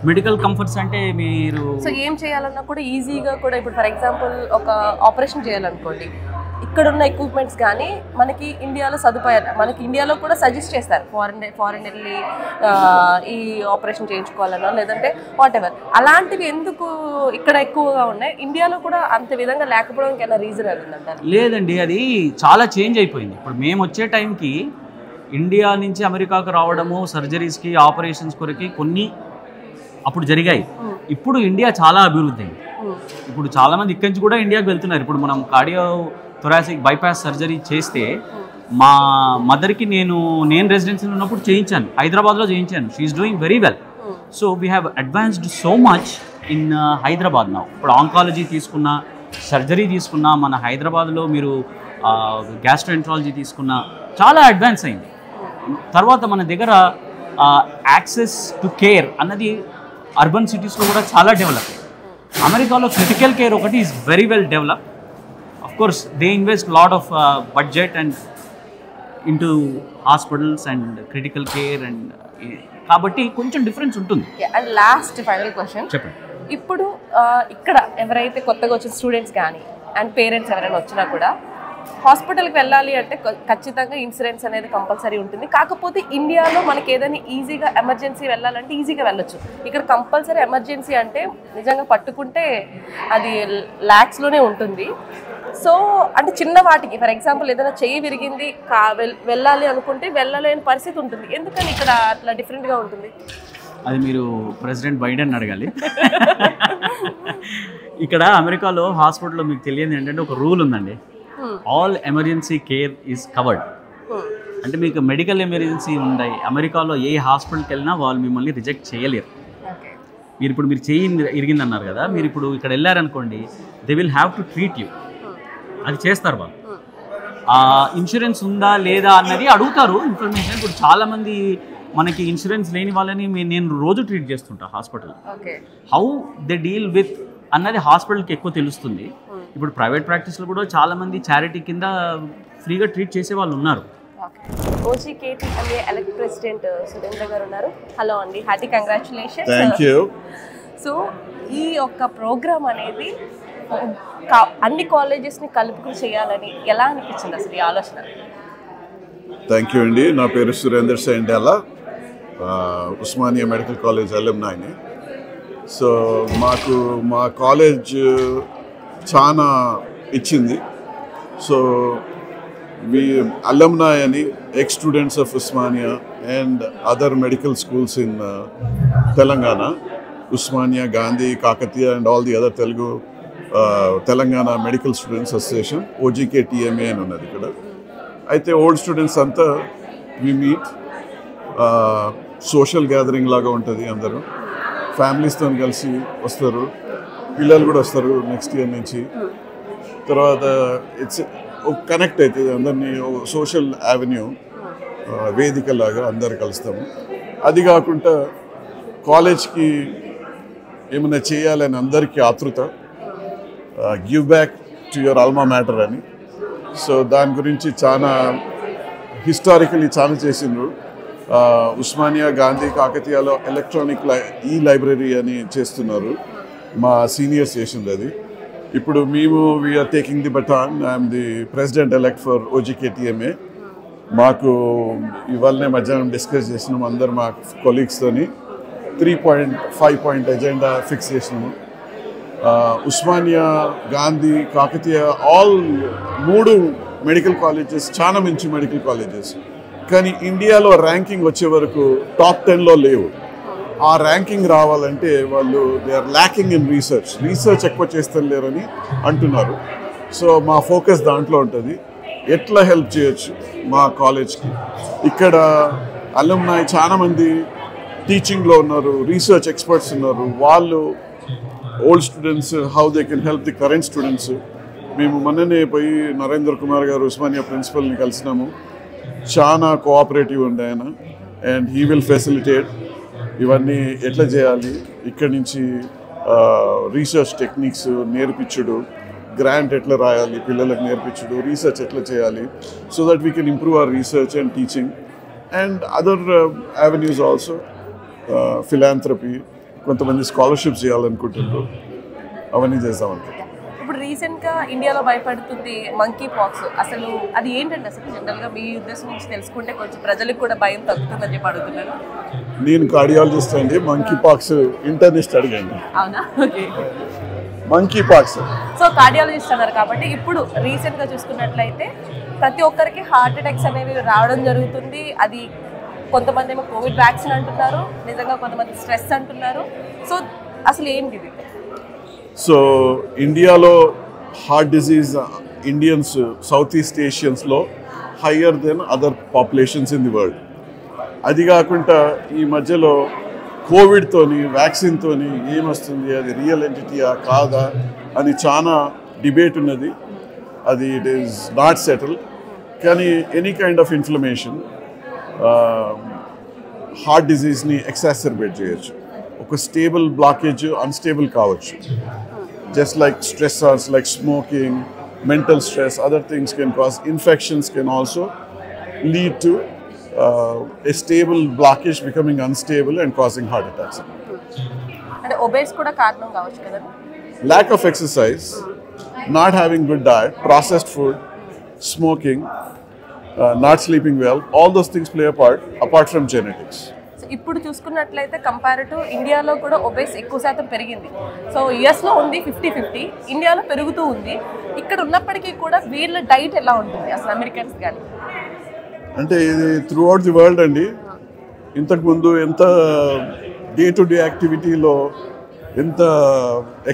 మెడికల్ కంఫర్ట్స్ అంటే మీరు సో ఏం చేయాలన్నా కూడా ఈజీగా కూడా, ఇప్పుడు ఫర్ ఎగ్జాంపుల్ ఒక ఆపరేషన్ చేయాలనుకోండి, ఇక్కడ ఉన్న ఎక్విప్మెంట్స్ కానీ మనకి ఇండియాలో సదుపాయాలు, మనకి ఇండియాలో కూడా సజెస్ట్ చేస్తారు ఫారెన్ వెళ్ళి ఈ ఆపరేషన్ చేయించుకోవాలన్నా లేదంటే వాట్ ఎవర్. అలాంటివి ఎందుకు ఇక్కడ ఎక్కువగా ఉన్నాయి, ఇండియాలో కూడా అంత విధంగా లేకపోవడానికి ఏమైనా రీజన్ ఉందంటారు? లేదండి, అది చాలా చేంజ్ అయిపోయింది. ఇప్పుడు మేము వచ్చే టైంకి ఇండియా నుంచి అమెరికాకు రావడము, సర్జరీస్కి, ఆపరేషన్స్ కొరకి కొన్ని అప్పుడు జరిగాయి. ఇప్పుడు ఇండియా చాలా అభివృద్ధి అయింది. ఇప్పుడు చాలామంది ఇక్కడి నుంచి కూడా ఇండియాకి వెళ్తున్నారు. ఇప్పుడు మనం కార్డియో థొరాసిక్ బైపాస్ సర్జరీ చేస్తే మా మదర్కి నేను రెసిడెన్సీలో ఉన్నప్పుడు చేయించాను, హైదరాబాద్లో చేయించాను. She is doing very well. So we have advanced so much in Hyderabad now. ఇప్పుడు ఆంకాలజీ తీసుకున్నా, సర్జరీ తీసుకున్నా, మన హైదరాబాద్లో మీరు గ్యాస్ట్రోఎంట్రాలజీ తీసుకున్నా చాలా అడ్వాన్స్ అయింది. తర్వాత మన దగ్గర యాక్సెస్ టు కేర్ అన్నది అర్బన్ సిటీస్లో కూడా చాలా డెవలప్ అయ్యింది. అమెరికాలో క్రిటికల్ కేర్ ఒకటి is very well develop. Of course, they invest a lot of budget and into hospitals and critical care and కాబట్టి కొంచెం డిఫరెన్స్ ఉంటుంది. అండ్ లాస్ట్ ఫైనల్ క్వశ్చన్ చెప్పండి. ఇప్పుడు ఇక్కడ ఎవరైతే కొత్తగా వచ్చిన స్టూడెంట్స్ కానీ అండ్ పేరెంట్స్ ఎవరైనా వచ్చినా కూడా హాస్పిటల్కి వెళ్ళాలి అంటే ఖచ్చితంగా ఇన్సూరెన్స్ అనేది కంపల్సరీ ఉంటుంది. కాకపోతే ఇండియాలో మనకి ఏదైనా ఈజీగా ఎమర్జెన్సీ వెళ్ళాలంటే ఈజీగా వెళ్ళొచ్చు. ఇక్కడ కంపల్సరీ ఎమర్జెన్సీ అంటే నిజంగా పట్టుకుంటే అది ల్యాక్స్లోనే ఉంటుంది. సో అంటే చిన్న వాటికి ఫర్ ఎగ్జాంపుల్ ఏదైనా చెయ్యి విరిగింది వెళ్ళాలి అనుకుంటే వెళ్ళలేని పరిస్థితి ఉంటుంది. ఎందుకని ఇక్కడ అట్లా డిఫరెంట్గా ఉంటుంది? అది మీరు ప్రెసిడెంట్ బైడెన్ అడగాలి. ఇక్కడ అమెరికాలో హాస్పిటల్లో మీకు తెలియదు ఏంటంటే ఒక రూల్ ఉందండి, all emergency care is covered. అంటే మీకు మెడికల్ ఎమర్జెన్సీ ఉన్నాయి అమెరికాలో ఏ హాస్పిటల్కి వెళ్ళినా వాళ్ళు మిమ్మల్ని రిజెక్ట్ చేయలేరు. మీరు చెయ్యి ఇరిగింది అన్నారు కదా, మీరు ఇప్పుడు ఇక్కడ వెళ్ళారనుకోండి, they will have to treat you. అది చేస్తారు వాళ్ళు. ఇన్సూరెన్స్ ఉందా లేదా అన్నది అడుగుతారు ఇన్ఫర్మేషన్. ఇప్పుడు చాలామంది మనకి ఇన్సూరెన్స్ లేని వాళ్ళని నేను రోజు ట్రీట్ చేస్తుంటా hospital. How they deal with అన్నది హాస్పిటల్కి ఎక్కువ తెలుస్తుంది. ఇప్పుడు ప్రైవేట్ ప్రాక్టీస్లో కూడా చాలామంది చారిటీ కింద ఫ్రీగా ట్రీట్ చేసే వాళ్ళు ఉన్నారు. OGKTMA ఎలక్ట్ ప్రెసిడెంట్ సురేంద్ర గారు ఉన్నారు. హలో అండి, happy congratulations. Thank you. So ఈ యొక్క ప్రోగ్రామ్ అనేది అన్ని కాలేజెస్ని కలుపుకుని చేయాలని ఎలా అనిపించింది అసలు ఈ ఆలోచన? థ్యాంక్ యూ అండి. నా పేరు సురేందర్ సెండాలా, ఉస్మానియా మెడికల్ కాలేజ్ అలుమ్నాయిని. సో మా కాలేజ్ చాలా ఇచ్చింది. So alumni and ex-students of Usmania and other medical schools in Telangana, Usmania, Gandhi, Kakatiya and all the other Telugu Telangana Medical Students Association, OGKTMA అని ఉన్నది ఇక్కడ. అయితే ఓల్డ్ స్టూడెంట్స్ అంతా వి మీట్, సోషల్ గ్యాదరింగ్ లాగా ఉంటుంది. అందరూ ఫ్యామిలీస్తో కలిసి వస్తారు, పిల్లలు కూడా వస్తారు నెక్స్ట్ ఇయర్ నుంచి. తర్వాత ఇట్స్ కనెక్ట్ అవుతుంది అందరినీ, సోషల్ యావెన్యూ వేదిక లాగా అందరు కలుస్తాము. అది కాకుండా కాలేజ్కి ఏమైనా చేయాలని అందరికీ ఆతృత, give back to your alma mater అని. సో దాని గురించి చాలా హిస్టారికలీ చాలా చేసిండ్రు. ఉస్మానియా, గాంధీ, కాకతీయలో ఎలక్ట్రానిక్ లైబ్రరీ అని చేస్తున్నారు, మా సీనియర్స్ చేసింది అది. ఇప్పుడు మేము we're taking the baton. I'm the president elect for OGKTMA. మాకు ఇవాళనే మధ్యాహ్నం డిస్కస్ చేసినాము అందరు మా కొలీగ్స్తోని. 3.5 పాయింట్ ఎజెండా ఫిక్స్ చేసినాము. Osmania, Gandhi, Kakatiya all 3 medical colleges, చాలా మంచి మెడికల్ కాలేజెస్. కానీ ఇండియాలో ర్యాంకింగ్ వచ్చే వరకు టాప్ 10లో లేవు. ఆ ర్యాంకింగ్ రావాలంటే వాళ్ళు they are lacking in research ఎక్కువ చేస్తలేరని అంటున్నారు. సో మా ఫోకస్ దాంట్లో ఉంటుంది, ఎట్లా హెల్ప్ చేయొచ్చు మా కాలేజ్కి. ఇక్కడ అలుమ్నాయ్ చాలామంది టీచింగ్లో ఉన్నారు, రీసెర్చ్ ఎక్స్పర్ట్స్ ఉన్నారు. వాళ్ళు old students how they can help the current students. మేము మొన్ననే పోయి నరేంద్ర కుమార్ గారు ఉస్మానియా ప్రిన్సిపల్ని కలిసినాము. చాలా కోఆపరేటివ్ ఉండే ఆయన, అండ్ హీ విల్ ఫెసిలిటేట్ ఇవన్నీ ఎట్లా చేయాలి, ఇక్కడి నుంచి రీసెర్చ్ టెక్నిక్స్ నేర్పించుడు, గ్రాంట్ ఎట్లా రాయాలి పిల్లలకు నేర్పించుడు, రీసెర్చ్ ఎట్లా చేయాలి, so that we can improve our research and teaching and other avenues also. Philanthropy, కొంతమంది స్కాలర్షిప్స్ చేయాలనుకుంటున్నారు, అవన్నీ చేస్తామనుకుంటున్నాం. ఇప్పుడు రీసెంట్గా ఇండియాలో భయపడుతుంది మంకీ పాక్స్. అసలు అది ఏంటంటే అసలు జనరల్గా మీ ఉద్దేశం నుంచి తెలుసుకుంటే కొంచెం ప్రజలకు కూడా భయం తగ్గుతుందని చెప్పి అడుగుతున్నాను. నేను కార్డియాలజిస్ట్ అండి, మంకీ పాక్స్ ఇంటర్నిస్ట్ అడిగాను. అవునా? Okay. Monkey pox so cardiologist అన్నారు కాబట్టి ఇప్పుడు రీసెంట్గా చూసుకున్నట్లయితే ప్రతి ఒక్కరికి హార్ట్ అటాక్స్ అనేవి రావడం జరుగుతుంది. అది కొంతమంది ఏమో కోవిడ్ వ్యాక్సిన్ అంటున్నారు, నిజంగా కొంతమంది స్ట్రెస్ అంటున్నారు. సో అసలు ఏంటి ఇది? సో ఇండియాలో heart disease Indians south east ఏషియన్స్లో higher than other populations in the world. అది కాకుండా ఈ మధ్యలో కోవిడ్తోని వ్యాక్సిన్తోని ఏమొస్తుంది, అది రియల్ ఎంటిటీయా కాదా అని చాలా డిబేట్ ఉన్నది. అది ఇట్ ఈస్ నాట్ సెటిల్. కానీ any kind of inflammation heart డిజీజ్ని ఎక్సాసర్బేట్ చేయొచ్చు. ఒక స్టేబుల్ బ్లాకేజ్ అన్స్టేబుల్ కావచ్చు. Just like stressors like smoking, mental stress, other things can cause infections, can also lead to a stable blockage becoming unstable and causing heart attacks. And obese kuda karanam kavachu kada. Lack of exercise, not having good diet, processed food, smoking, not sleeping well, all those things play a part apart from genetics. ఇప్పుడు చూసుకున్నట్లయితే కంపేర్ టు ఇండియాలో కూడా ఒబేస్ ఎక్కువ శాతం పెరిగింది. సో యుఎస్లో ఉంది 50-50, ఇండియాలో పెరుగుతూ ఉంది. ఇక్కడ ఉన్నప్పటికీ కూడా వీళ్ళ డైట్ ఎలా ఉంటుంది అసలు అమెరికన్స్ కానీ? అంటే ఇది త్రూ అవుట్ ది వరల్డ్ అండి. ఇంతకుముందు ఎంత డే టు డే యాక్టివిటీలో ఎంత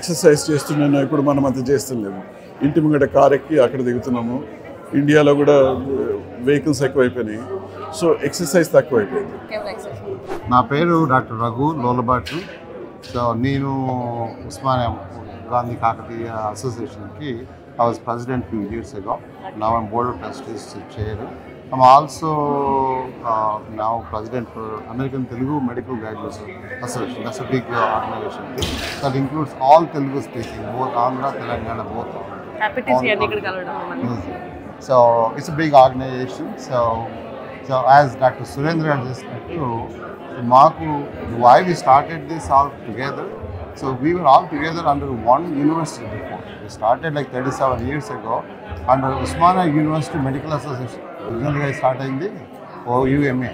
ఎక్సర్సైజ్ చేస్తున్నానో ఇప్పుడు మనం అంత చేస్తలేము. ఇంటి ముంగట కార్ ఎక్కి అక్కడ దిగుతున్నాము. ఇండియాలో కూడా వెహికల్స్ ఎక్కువైపోయినాయి, సో ఎక్సర్సైజ్ తక్కువైపోయింది. నా పేరు డాక్టర్ రఘు లోలబాటు. సో నేను Osmania Gandhi Kakatiya అసోసియేషన్కి I was president few years ago. Now I'm board of trustees chair. I'm also now president for American Telugu Medical Graduates Association. That's a big organization that includes all Telugu speaking, both Andhra, Telangana, both. Happy to see you here. So it's a big organization. So as Dr. Surendra just said, why we started this all together. So we were all together under one university before. We started like 37 years ago under Usmania University Medical Association. Originally I started in the OUMA.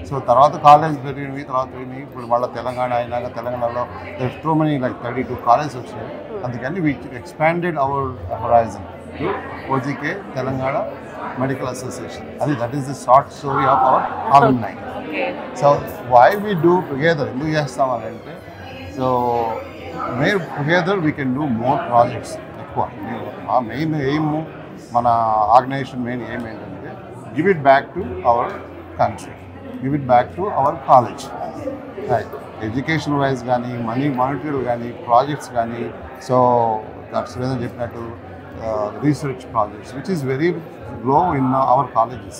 So tarvata college పెరిగినవి, తర్వాత ఇప్పుడు మళ్ళీ తెలంగాణ అయినాక తెలంగాణలో there's so many like 32 colleges వచ్చాయి. అందుకని we expanded our horizon to OGK Telangana Medical Association. That is the short story of our alumni. So why we do together? ఎందుకు చేస్తామంటే so together we can do more projects. Our main aim, మన organization main aim ఏంటంటే give it back to our country, give it back to our college. Right. Education wise కానీ monetary కానీ projects కానీ, so that's reason చెప్పినట్టు research projects which is very low in our colleges.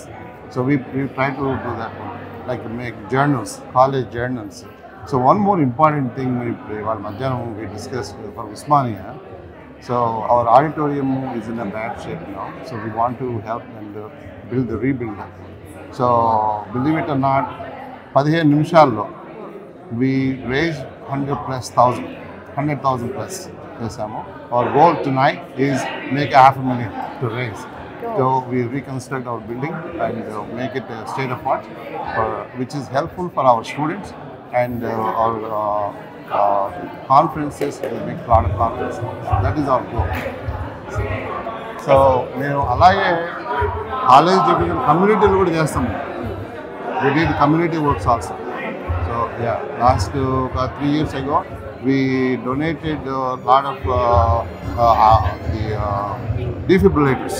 So we try to do that one, like make journals, college journals. So one more important thing we discussed for Usmania. So our auditorium is in a bad shape now. So we want to help and rebuild that. So believe it or not, 15 నిమిషాల్లో we raised 100,000 plus. Our goal tonight is make 500,000 to raise. So we reconstruct our building and make it a state of art, which is helpful for our students and our conferences. We make a lot of conferences. That is our goal. So మేము అలాగే కాలేజ్ community కూడా చేస్తాము. We did community works also. So Yeah, last 3 years ago, we donated a lot of the defibrillators.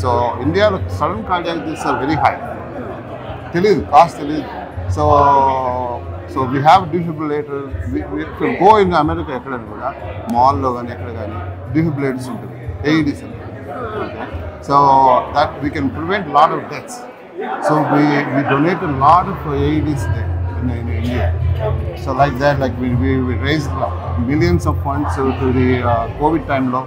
So India, sudden cardiac deaths are very high. Cost so we have defibrillators. If you go in America, mall lo gaani ekkada gaani defibrillators untundi, AEDs okay. So that we can prevent a lot of deaths. So we donate a lot of AEDs there in India. So like that, like we raised millions of funds to the COVID time law.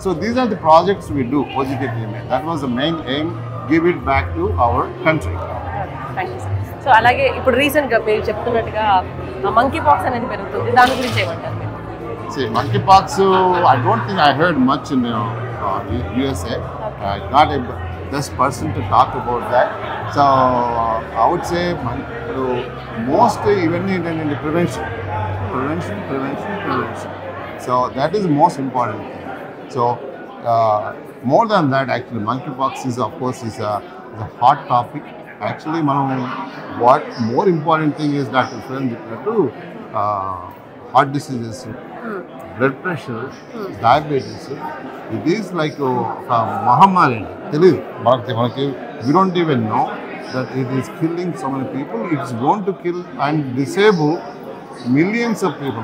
So these are the projects we do, OGKTMA. That was the main aim, give it back to our country. Thank you sir. So అలాగే ఇప్పుడు రీసెంట్గా మీరు చెప్తున్నట్టుగా మంకీ పాక్స్ అనేది పెరుగుతుంది, దాని గురించి ఏమంటారు మీరు? See, monkeypox, I don't think I heard much in USA. I'm not a best person to talk about that. So I would say mostly even in the prevention. So that is the most important thing. So more than that, actually, monkeypox is, of course, is a hot topic. Actually, what more important thing is that heart diseases, blood pressure, diabetes. It is like a mahamari. We don't even know that it is killing so many people. It's going to kill and disable millions of people.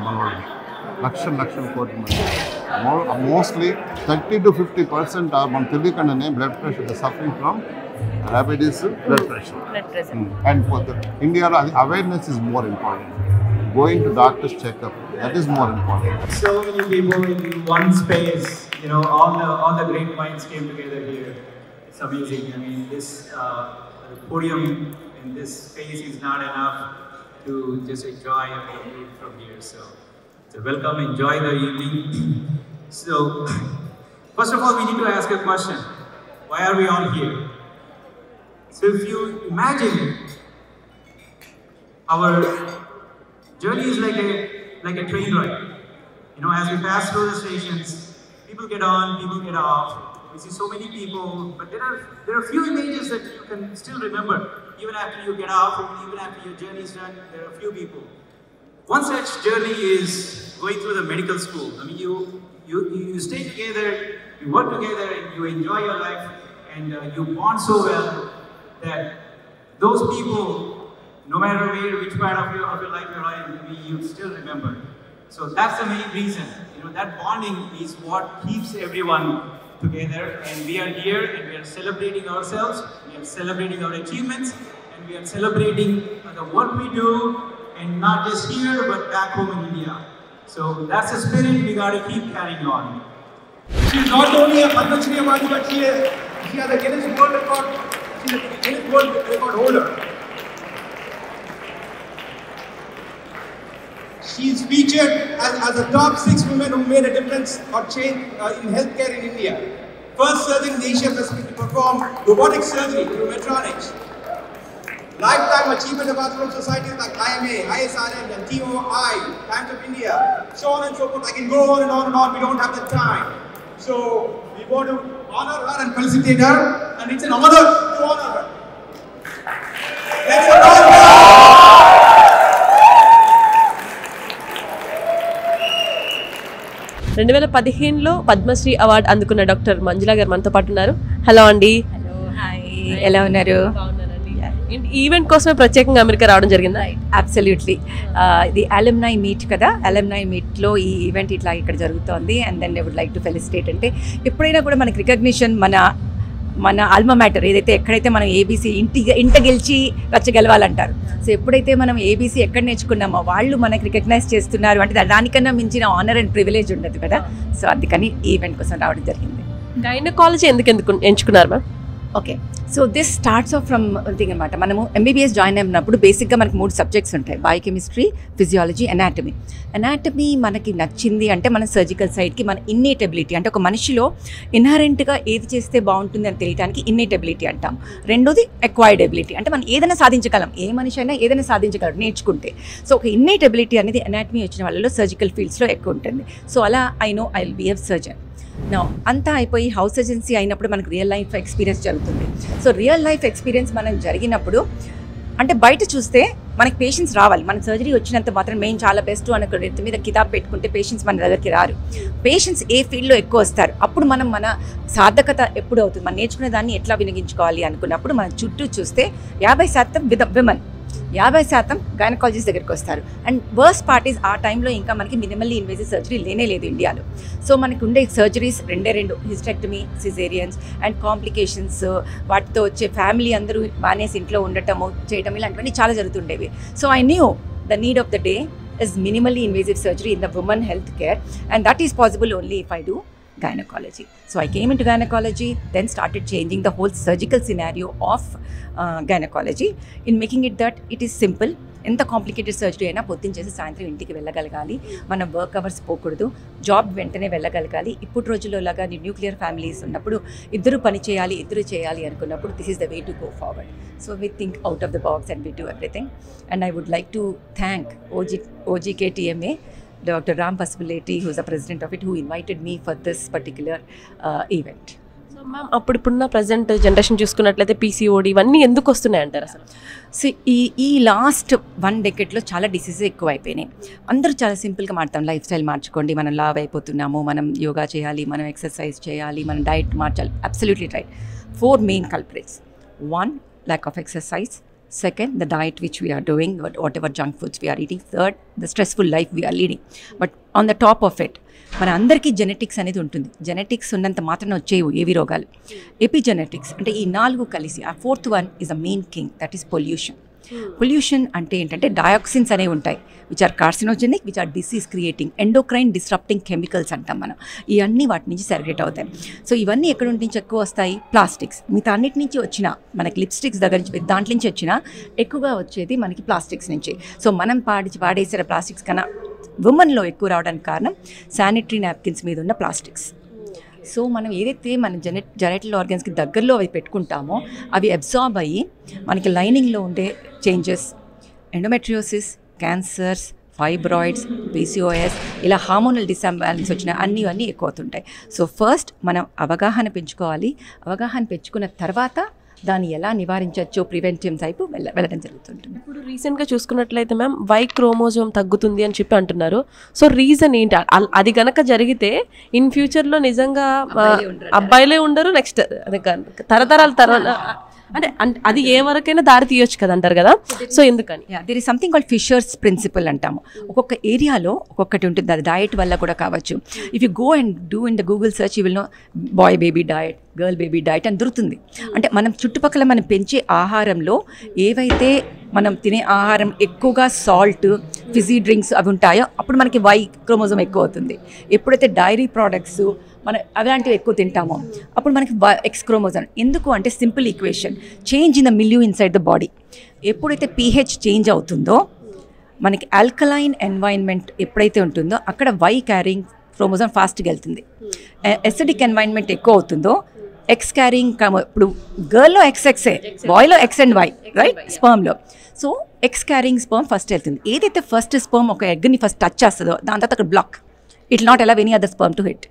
Mostly 30 to 50% are blood pressure. They're suffering from diabetes, blood pressure. And for India, awareness is more important. Going to doctor's checkup, that is more important. So many people in one space, all the great minds came together here. It's amazing. I mean, this podium in this space is not enough to just enjoy everything from here. So welcome, enjoy the evening. So first of all, we need to ask a question. Why are we all here? So if you imagine, our journey is like a train ride. As we pass through the stations, people get on, people get off. We see so many people, but there are few images that you can still remember. Even after you get off, even after your journey is done, there are few people. One such journey is going through the medical school. I mean, you stay together, you work together, and you enjoy your life, and you bond so well that those people, no matter which part of your life you're in, you still remember. So that's the main reason. That bonding is what keeps everyone together. And we are here and we are celebrating ourselves, we are celebrating our achievements, and we are celebrating the work we do, and not just here, but back home in India. So that's the spirit we got to keep carrying on. She's not only a Padma Shri Award, but she has the Guinness World Record. She's a Guinness World Record holder. She is featured as the top 6 women who made a difference or change in healthcare in India. First surgeon in Asia Pacific to perform robotic surgery through Medtronic. Lifetime Achievement Awards from societies like IMA, ISRM, and TOI, Times of India, so on and so forth. I can go on and on and on. We don't have the time. So we want to honor her and felicitate her, and it's an honor to honor her. Let's honor her. 2015లో పద్మశ్రీ అవార్డు అందుకున్న డాక్టర్ మంజుల గారు మనతో పాటు ఉన్నారు. హలో అండి. హాయ్, ఎలా ఉన్నారు? ఈవెంట్ కోసమే ప్రత్యేకంగా అమెరికా రావడం జరిగిందా? అబ్సల్యూట్లీ. ఇది అలుమ్నై మీట్ కదా, అలుమ్నై మీట్లో ఈ ఈవెంట్ ఇట్లా ఇక్కడ జరుగుతోంది. And then I would like to felicitate. అంటే ఎప్పుడైనా కూడా మనకి రికగ్నిషన్, మన ఆల్మా మ్యాటర్ ఏదైతే, ఎక్కడైతే మనం ఏబీసీ ఇంట గెలిచి రచ్చ గెలవాలంటారు. సో ఎప్పుడైతే మనం ఏబీసీ ఎక్కడ నేర్చుకున్నామో వాళ్ళు మనకి రికగ్నైజ్ చేస్తున్నారు అంటే దానికన్నా మించిన ఆనర్ అండ్ ప్రివిలేజ్ ఉండదు కదా. సో అందుకని ఈవెంట్ కోసం రావడం జరిగింది. గైనకాలజీ ఎందుకు ఎంచుకున్నారు ma'am? Okay, so this starts of from thing అనమాట. మనము ఎంబీబీఎస్ జాయిన్ అయినప్పుడు బేసిక్గా మనకి 3 సబ్జెక్ట్స్ ఉంటాయి: బయోకెమిస్ట్రీ, ఫిజియాలజీ, అనాటమీ. అనాటమీ మనకి నచ్చింది అంటే మన సర్జికల్ సైడ్కి మన ఇన్నేట్ ఎబిలిటీ, అంటే ఒక మనిషిలో ఇన్హరెంట్గా ఏది చేస్తే బాగుంటుంది అని తెలియడానికి ఇన్నేట్ ఎబిలిటీ అంటాం. రెండోది అక్వైర్డ్ ఎబిలిటీ, అంటే మనం ఏదైనా సాధించగలం, ఏ మనిషి అయినా ఏదైనా సాధించగలరు నేర్చుకుంటే. సో ఒక ఇన్నేట్ ఎబిలిటీ అనేది అనాటమీ వచ్చిన వాళ్ళలో సర్జికల్ ఫీల్డ్స్లో ఎక్కువ ఉంటుంది. సో అలా I will be a surgeon. నా అంతా అయిపోయి హౌస్ సర్జన్సీ అయినప్పుడు మనకు రియల్ లైఫ్ ఎక్స్పీరియన్స్ జరుగుతుంది. సో రియల్ లైఫ్ ఎక్స్పీరియన్స్ మనం జరిగినప్పుడు అంటే బయట చూస్తే మనకి పేషెంట్స్ రావాలి, మన సర్జరీ వచ్చినంత మాత్రం మేము చాలా బెస్ట్ అని ఎత్తి మీద కితాబ్ పెట్టుకుంటే పేషెంట్స్ మన దగ్గరికి రారు. పేషెంట్స్ ఏ ఫీల్డ్లో ఎక్కువ వస్తారు, అప్పుడు మనం మన సార్థకత ఎప్పుడు అవుతుంది, మనం నేర్చుకునే దాన్ని ఎట్లా వినియోగించుకోవాలి అనుకున్నప్పుడు మన చుట్టూ చూస్తే 50% విమెన్, 50% గైనకాలజిస్ట్ దగ్గరికి వస్తారు. అండ్ వర్స్ట్ పార్ట్ ఈస్ ఆ టైంలో ఇంకా మనకి మినిమల్లీ ఇన్వేజివ్ సర్జరీ లేదు ఇండియాలో. సో మనకు ఉండే surgeries 2 hysterectomy, caesareans and complications, వాటితో వచ్చే ఫ్యామిలీ అందరూ మానేసి ఇంట్లో ఉండటము చేయటం ఇలాంటివన్నీ చాలా జరుగుతుండేవి. So I knew the need of the day is minimally invasive surgery in the women health care, and that is possible only if I do gynecology. So I came into gynecology, then started changing the whole surgical scenario of gynecology in making it that it is simple. ఎంత కాంప్లికేటెడ్ సర్జరీ అయినా పొద్దున్న చేసి సాయంత్రం ఇంటికి వెళ్ళగలగాలి, మన వర్క్ అవర్స్ పోకూడదు, జాబ్ వెంటనే వెళ్ళగలగాలి. ఇప్పుడు రోజుల్లో లాగా న్యూక్లియర్ ఫ్యామిలీస్ ఉన్నప్పుడు ఇద్దరు పని చేయాలి, ఇద్దరు చేయాలి అనుకున్నప్పుడు this is the way to go forward. So we think out of the box and we do everything. And I would like to thank OGKTMA, Dr. Ram Pasupuleti, who is the president of it, who invited me for this particular event. So ma'am అప్పుడున్న ప్రజెంట్ జనరేషన్ చూసుకున్నట్లయితే PCOD ఇవన్నీ ఎందుకు వస్తున్నాయి అంటారు అసలు? సో ఈ లాస్ట్ 1 డెకేడ్లో చాలా డిసీజెస్ ఎక్కువ అయిపోయినాయి. అందరూ చాలా సింపుల్గా మాట్లాడతాం, లైఫ్ స్టైల్ మార్చుకోండి, మనం లావ్ అయిపోతున్నాము, మనం యోగా చేయాలి, మనం ఎక్సర్సైజ్ చేయాలి, మనం డైట్ మార్చాలి. Absolutely right. 4 main culprits. 1, lack of exercise. 2nd, the diet which we are doing, whatever junk foods we are eating. 3rd, the stressful life we are leading. But on the top of it, మన అందరికీ జెనెటిక్స్ అనేది ఉంటుంది. జెనెటిక్స్ ఉన్నంత మాత్రం వచ్చేవి ఏవి రోగాలు. ఎపిజెనెటిక్స్ అంటే ఈ 4 కలిసి ఆ 4th one is a main king, that is pollution. Pollution అంటే ఏంటంటే డయాక్సిన్స్ అనేవి ఉంటాయి, which are carcinogenic, which are disease creating, endocrine disrupting chemicals అంటాం మనం. ఇవన్నీ వాటి నుంచి సెగ్రేట్ అవుతాయి. సో ఇవన్నీ ఎక్కడి నుంచి ఎక్కువ వస్తాయి? ప్లాస్టిక్స్. మిగతా అన్నిటి నుంచి వచ్చిన మనకి లిప్స్టిక్స్ దగ్గర నుంచి దాంట్లో నుంచి వచ్చిన ఎక్కువగా వచ్చేది మనకి ప్లాస్టిక్స్ నుంచి. సో మనం పాడేసిన ప్లాస్టిక్స్ కన్నా ఉమెన్లో ఎక్కువ రావడానికి కారణం శానిటరీ నాప్కిన్స్ మీద ఉన్న ప్లాస్టిక్స్. సో మనం ఏదైతే మన జెనెటల్ ఆర్గన్స్కి దగ్గరలో అవి పెట్టుకుంటామో అవి అబ్జార్బ్ అయ్యి మనకి లైనింగ్లో ఉండే changes, endometriosis, cancers, fibroids, PCOS ఇలా హార్మోనల్ డిస్ఇంబ్యాలెన్స్ వచ్చిన అన్నీ ఎక్కువ అవుతుంటాయి. సో ఫస్ట్ మనం అవగాహన పెంచుకోవాలి. అవగాహన పెంచుకున్న తర్వాత దాన్ని ఎలా నివారించవచ్చో ప్రివెంటివ్ వైపు వెళ్ళడం జరుగుతుంటుంది. ఇప్పుడు రీసెంట్గా చూసుకున్నట్లయితే మ్యామ్ Y క్రోమోజోమ్ తగ్గుతుంది అని చెప్పి అంటున్నారు. సో రీజన్ ఏంటి? అది కనుక జరిగితే ఇన్ ఫ్యూచర్లో నిజంగా అబ్బాయిలే ఉండరు, నెక్స్ట్ తరతరాల అంటే అది ఏ వరకైనా దారి తీయొచ్చు కదా అంటారు కదా. సో ఎందుకని? There is something called Fisher's principle అంటాము. ఒక్కొక్క ఏరియాలో ఒక్కొక్కటి ఉంటుంది. అది డయట్ వల్ల కూడా కావచ్చు. If you go and do in the Google search you will know boy baby diet, girl baby diet అని దొరుకుతుంది. అంటే మనం చుట్టుపక్కల మనం పెంచే ఆహారంలో ఏవైతే మనం తినే ఆహారం ఎక్కువగా సాల్ట్, ఫిజీ డ్రింక్స్ అవి ఉంటాయో అప్పుడు మనకి Y క్రోమోజోమ్ ఎక్కువ అవుతుంది. ఎప్పుడైతే డైరీ ప్రోడక్ట్స్ మనం అలాంటివి ఎక్కువ తింటామో అప్పుడు మనకి X క్రోమోజోమ్. ఎందుకు అంటే simple equation, change in the milieu inside the body. ఎప్పుడైతే pH చేంజ్ అవుతుందో మనకి ఆల్కలైన్ ఎన్వైర్న్మెంట్ ఎప్పుడైతే ఉంటుందో అక్కడ Y క్యారింగ్ క్రోమోజోమ్ ఫాస్ట్గా వెళ్తుంది. ఎసిడిక్ ఎన్వైర్న్మెంట్ ఎక్కువ అవుతుందో X క్యారింగ్ ఇప్పుడు గర్ల్లో XXే, బాయ్లో X and Y, రైట్, స్పర్మ్లో. So X carrying sperm first వెళ్తుంది. ఏదైతే ఫస్ట్ స్పర్మ్ ఒక ఎగ్ని ఫస్ట్ టచ్ చేస్తుందో దాని తర్వాత అక్కడ block, it not allow any other sperm to hit.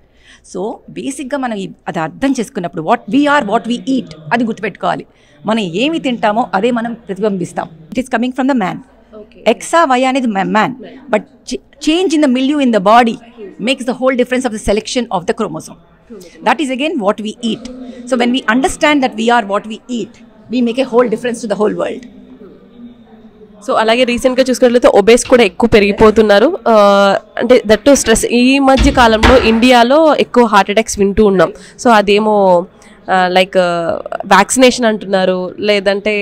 So బేసిక్గా మనం అది అర్థం చేసుకున్నప్పుడు వాట్ వీ ఈట్ అది గుర్తుపెట్టుకోవాలి. మనం ఏమి తింటామో అదే మనం ప్రతిబింబిస్తాం. It is coming from the man. X or Y అనేది man, but change in the milieu in the body makes the whole difference of the selection of the chromosome. That is again what we eat. So when we understand that we are what we eat, we make a whole difference to the whole world. So అలాగే రీసెంట్గా చూసుకున్నట్లయితే ఒబేస్ కూడా ఎక్కువ పెరిగిపోతున్నారు. అంటే దట్టు స్ట్రెస్. ఈ మధ్య కాలంలో ఇండియాలో ఎక్కువ హార్ట్ అటాక్స్ వింటూ ఉన్నాం. సో అదేమో లైక్ వ్యాక్సినేషన్ అంటున్నారు, లేదంటే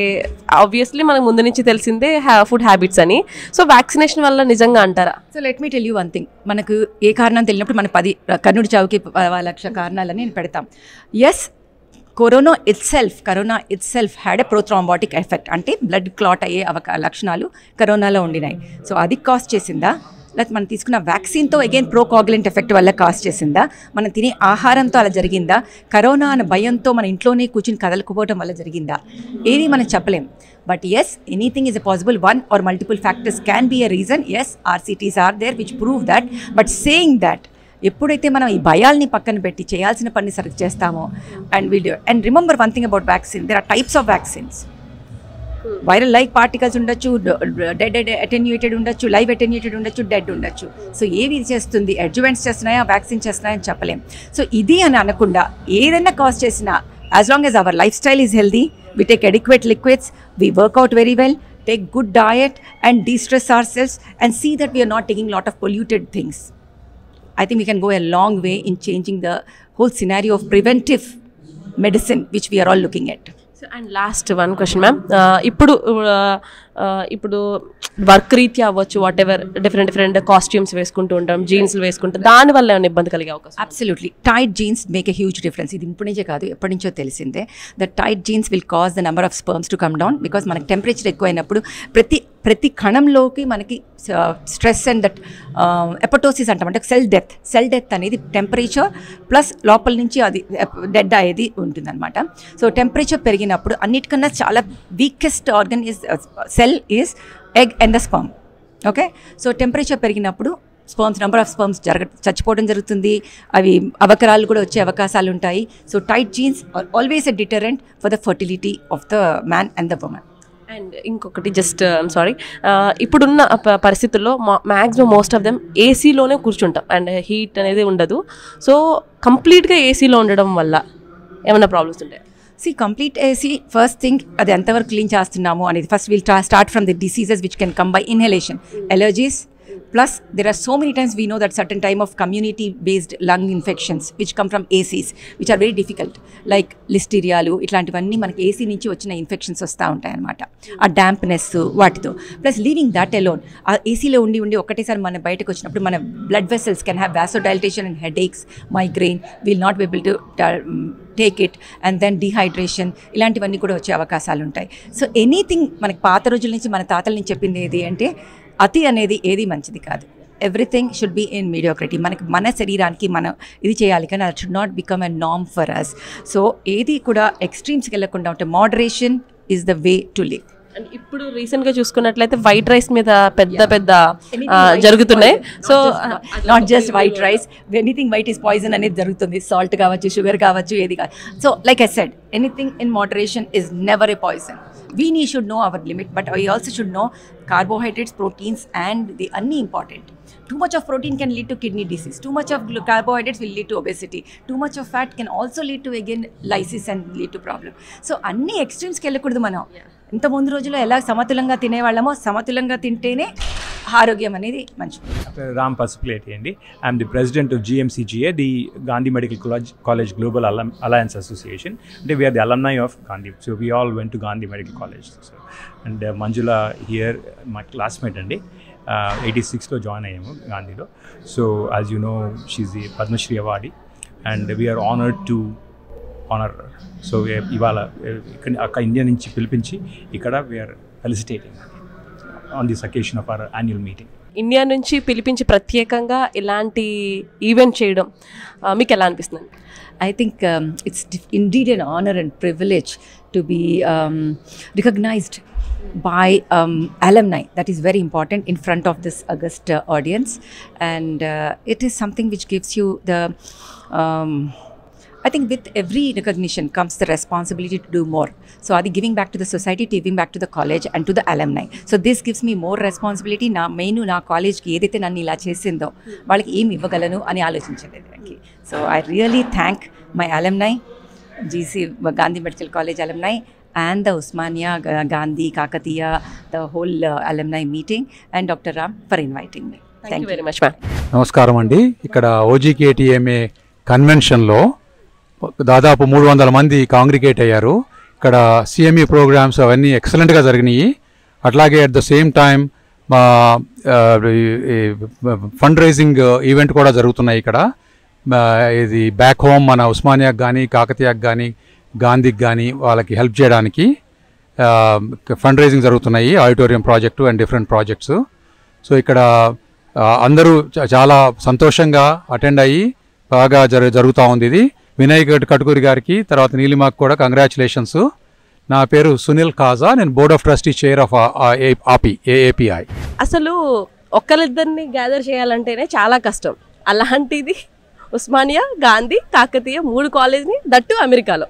ఆబ్వియస్లీ మనకు ముందు నుంచి తెలిసిందే ఫుడ్ హ్యాబిట్స్ అని. సో వ్యాక్సినేషన్ వల్ల నిజంగా అంటారా? So let me tell you one thing. మనకు ఏ కారణం తెలియనప్పుడు మన 10 కర్ణుడి చావుకి 1,00,000 కారణాలని నేను పెడతాం. Yes, corona itself had a prothrombotic effect. అంటే బ్లడ్ క్లాట్ అయ్యే లక్షణాలు కరోనాలో ఉండినాయి. సో అది కాస్ట్ చేసిందా, లేకపోతే మనం తీసుకున్న వ్యాక్సిన్తో అగైన్ ప్రోకాగులెంట్ ఎఫెక్ట్ వల్ల కాస్ట్ చేసిందా, మనం తినే ఆహారంతో అలా జరిగిందా, కరోనా అనే భయంతో మన ఇంట్లోనే కూర్చుని కదలకపోవడం వల్ల జరిగిందా, ఏది మనం చెప్పలేం. But yes, anything is possible. 1 or multiple factors can be a reason. Yes, RCTs are there which prove that. But saying that, ఎప్పుడైతే మనం ఈ భయాల్ని పక్కన పెట్టి చేయాల్సిన పని సరిగ్గా చేస్తామో and video. And remember one thing about vaccine, there are types of vaccines. Viral like particles ఉండొచ్చు, డెడ్ అటెన్యూయేటెడ్ ఉండొచ్చు, లైవ్ అటెన్యూయేటెడ్ ఉండొచ్చు, డెడ్ ఉండొచ్చు. సో ఏవి చేస్తుంది, అడ్జువెంట్స్ చేస్తున్నాయా, వ్యాక్సిన్ చేస్తున్నాయా అని చెప్పలేం. సో ఇది అని అనకుండా ఏదైనా కాజ్ చేసినా, as long as our life style is healthy, we take adequate liquids, we work out very well, take good diet and de-stress ourselves and see that we are not taking a lot of polluted things. I think we can go a long way in changing the whole scenario of preventive medicine which we are all looking at. So, and last one question, ma'am. ఇప్పుడు వర్క్ రీత్యా అవ్వచ్చు, వాట్ ఎవర్ డిఫరెంట్ కాస్ట్యూమ్స్ వేసుకుంటూ ఉంటాం, జీన్స్లు వేసుకుంటాం, దానివల్ల ఏమైనా ఇబ్బంది కలిగే అవకాశం? Absolutely. Tight jeans make a huge difference. ఇది ఇప్పటి నుంచే కాదు, ఎప్పటి నుంచో తెలిసిందే. The tight jeans will cause the number of sperms to come down, because మనకి టెంపరేచర్ ఎక్కువైనప్పుడు ప్రతి కణంలోకి మనకి స్ట్రెస్ అండ్ దట్ ఎపటోసిస్ అంటాం, అంటే సెల్ డెత్ అనేది టెంపరేచర్ ప్లస్ లోపల నుంచి అది డెడ్ అయ్యేది ఉంటుందన్నమాట. సో టెంపరేచర్ పెరిగినప్పుడు అన్నిటికన్నా చాలా weakest organ is cell is egg and the sperm. Okay, so temperature పెరిగినప్పుడు నెంబర్ ఆఫ్ స్పర్మ్స్ చచ్చిపోవడం జరుగుతుంది, అవి అవకరాలు కూడా వచ్చే అవకాశాలు ఉంటాయి. So tight jeans are always a deterrent for the fertility of the man and the women. And ఇంకొకటి జస్ట్ సారీ, ఇప్పుడున్న పరిస్థితుల్లో మ్యాక్సిమం మోస్ట్ ఆఫ్ దెమ్ ఏసీలోనే కూర్చుంటాం అండ్ హీట్ అనేది ఉండదు. సో కంప్లీట్గా ఏసీలో ఉండడం వల్ల ఏమైనా ప్రాబ్లమ్స్ ఉంటాయి? కంప్లీట్ ఏసీ ఫస్ట్ థింగ్ అది ఎంతవరకు క్లీన్ చేస్తున్నాము అనేది first will start from the diseases which can come by inhalation, allergies. Plus, there are so many times we know that certain time of community-based lung infections which come from ACs, which are very difficult, like listeria, itlantivani manaki AC nunchi vachina infections vasta untayi anamata. A dampness vaatito. Plus, leaving that alone, AC lo undi okatesari mana bayataku vachinappudu mana blood vessels can have vasodilatation and headaches, migraine. We will not be able to take it, and then dehydration, ilantivani kuda vache avakasalu untayi. So anything manaki paata rojula nunchi mana taatala nunchi cheppindi edi ante అతి అనేది ఏది మంచిది కాదు. Everything should be in mediocrity. మనకి మన శరీరానికి మనం ఇది చేయాలి, కానీ అది should not become a norm for us. So ఏది కూడా ఎక్స్ట్రీమ్స్కి వెళ్ళకుండా ఉంటే moderation is the way to live. And ఇప్పుడు రీసెంట్గా చూసుకున్నట్లయితే వైట్ రైస్ మీద పెద్ద జరుగుతున్నాయి. So not just white rice, anything white is poison అనేది జరుగుతుంది. సాల్ట్ కావచ్చు, షుగర్ కావచ్చు, ఏది కాదు. So like I said, anything in moderation is never a poison. We should know our limit, but we also should know carbohydrates, proteins, and the unni important. Too much of protein can lead to kidney disease. Too much of carbohydrates will lead to obesity. Too much of fat can also lead to again lysis and lead to problem. So అన్ని extremes కి వెళ్ళకూడదు. మనం ఇంత ముందు రోజుల్లో ఎలా సమతులంగా తినేవాళ్ళమో సమతులంగా తింటేనే ఆరోగ్యం అనేది మంచిది. రామ్ పసుపులేటి అండి. I'm the president of GMCGA, the Gandhi medical college global alliance association. అంటే we're the alumni of Gandhi. So we all went to Gandhi medical college. So and Manjula here మా క్లాస్మేట్ అండి. 86లో జాయిన్ అయ్యాము గాంధీలో. So as you know, she's the Padmashri awardee and we're honoured to honour. So ఇవాళ ఇక్కడ ఇండియా నుంచి పిలిపించి ఇక్కడ we're felicitating on this occasion of our annual meeting. India నుంచి పిలిపించి ప్రత్యేకంగా ఇలాంటి ఈవెంట్ చేయడం మీకు ఎలా అనిపిస్తుంది? I think it's indeed an honor and privilege to be recognized by alumni. That is very important in front of this august audience, and it is something which gives you the I think with every recognition comes the responsibility to do more. So adi giving back to the society, giving back to the college and to the alumni. So this gives me more responsibility. Na main na college ki edaithe nanni ila chesindo vallaki em ivvagalanu ani alochinchaledi. So I really thank my alumni, GC Gandhi Medical College alumni and the Usmania, Gandhi, Kakatiya, the whole alumni meeting, and Dr. Ram for inviting me. Thank you very much, ma'am. నమస్కారం అండి. ఇక్కడ OGKTMA కన్వెన్షన్లో దాదాపు 300 మంది కాంగ్రిగేట్ అయ్యారు. ఇక్కడ CME ప్రోగ్రామ్స్ అవన్నీ ఎక్సలెంట్గా జరిగినాయి. అట్లాగే at the same time fund raising event కూడా జరుగుతున్నాయి ఇక్కడ. ఇది బ్యాక్ హోమ్ మన ఉస్మానియాకి కానీ, కాకతీయకి కానీ, గాంధీకి కానీ వాళ్ళకి హెల్ప్ చేయడానికి ఫండ్ రైజింగ్ జరుగుతున్నాయి, auditorium project and different projects. So ఇక్కడ అందరూ చాలా సంతోషంగా అటెండ్ అయ్యి బాగా జరుగుతూ ఉంది. ఇది వినయ్ కటుకూరి గారికి, తర్వాత నీలిమాకు కూడా కంగ్రాచులేషన్స్. నా పేరు సునీల్ కాజా, నేను board of trustee chair of AAPI. అసలు ఒక్కరిద్దరిని గ్యాదర్ చేయాలంటేనే చాలా కష్టం. అలాంటిది ఉస్మానియా, గాంధీ, కాకతీయ 3 కాలేజ్ని దట్టు అమెరికాలో.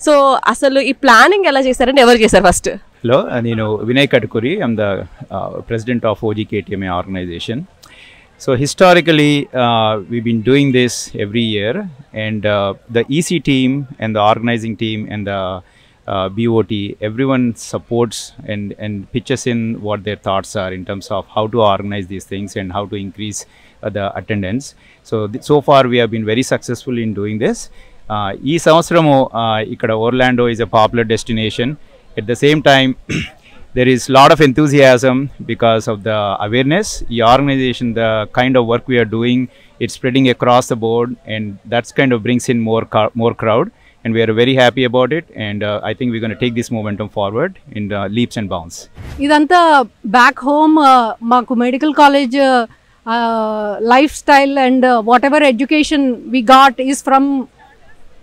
సో అసలు ఈ ప్లానింగ్ ఎలా చేశారంటే ఎవరు చేశారు ఫస్ట్? Hello, నేను Vinay కటుకురి. I'm the president of OGKTMA organization. So historically, we've been doing this every year, and the EC team and the organizing team and the BOT, everyone supports and pitches in what their thoughts are in terms of how to organize these things and how to increase the attendance. So far we have been very successful in doing this. ఈ సంవత్సరము ఇక్కడ Orlando is a popular destination. At the same time, there is a lot of enthusiasm because of the awareness. The organization, the kind of work we are doing, it's spreading across the board, and that's kind of brings in more crowd, and we are very happy about it. And I think we're going to take this momentum forward in leaps and bounds. ఇదంతా బ్యాక్ హోమ్ మాకు medical college life style and whatever education we got is from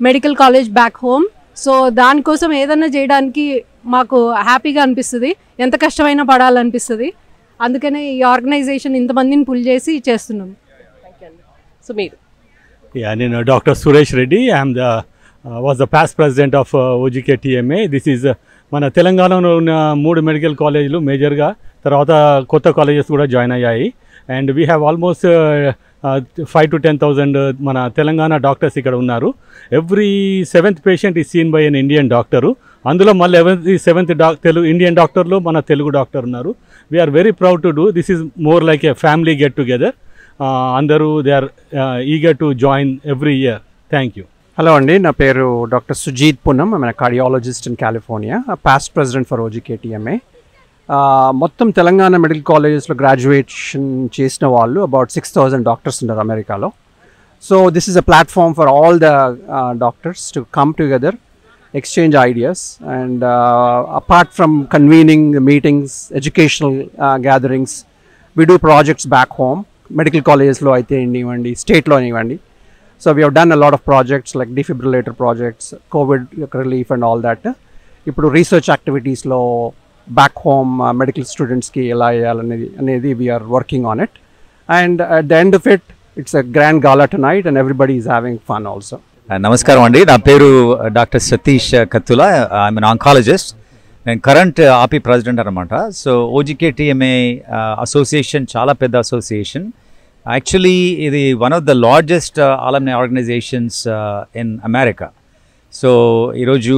medical college back home. So దానికోసం ఏదన్నా చేయడానికి మాకు హ్యాపీగా అనిపిస్తుంది, ఎంత కష్టమైనా పడాలనిపిస్తుంది. అందుకనే ఈ ఆర్గనైజేషన్ ఇంతమందిని పుల్ చేసి చేస్తున్నాం. సో మీరు? నేను doctor Suresh Reddy. I'm was the past president of OGKTMA. This is మన తెలంగాణలో ఉన్న 3 మెడికల్ కాలేజీలు మేజర్గా, తర్వాత కొత్త కాలేజెస్ కూడా జాయిన్ అయ్యాయి. And we have almost 5,000 to 10,000 మన తెలంగాణ డాక్టర్స్ ఇక్కడ ఉన్నారు. Every 7th patient is seen by an Indian doctor. అందులో మళ్ళీ every 7th తెలుగు ఇండియన్ డాక్టర్లో మన తెలుగు డాక్టర్ ఉన్నారు. We're very proud to do this is more like a family get together. అందరూ they are eager to join every year. Thank you. Hello అండి, నా పేరు doctor Sujeet Poonam. I'm cardiologist in California, past president for OGKTMA. మొత్తం తెలంగాణ మెడికల్ కాలేజెస్లో గ్రాడ్యుయేషన్ చేసిన వాళ్ళు అబౌట్ 6,000 డాక్టర్స్ ఉన్నారు అమెరికాలో. So this is a platform for all the doctors to come together, exchange ideas, and apart from convening meetings, educational gatherings, we do projects back home, medical colleges lo aithe indivandi, state lo indivandi. So we have done a lot of projects like defibrillator projects, COVID relief and all that. Ippudu research activities lo back home medical students ki ela anedi we are working on it, and at the end of it, it's a grand gala tonight and everybody is having fun also. నమస్కారం అండి, నా పేరు doctor Satish Kathula. I'm an oncologist. నేను కరెంట్ ఆపీ ప్రెసిడెంట్ అనమాట. సో OGKTMA అసోసియేషన్ చాలా పెద్ద అసోసియేషన్. యాక్చువల్లీ ఇది one of the largest alumni organisations in America. So ఈరోజు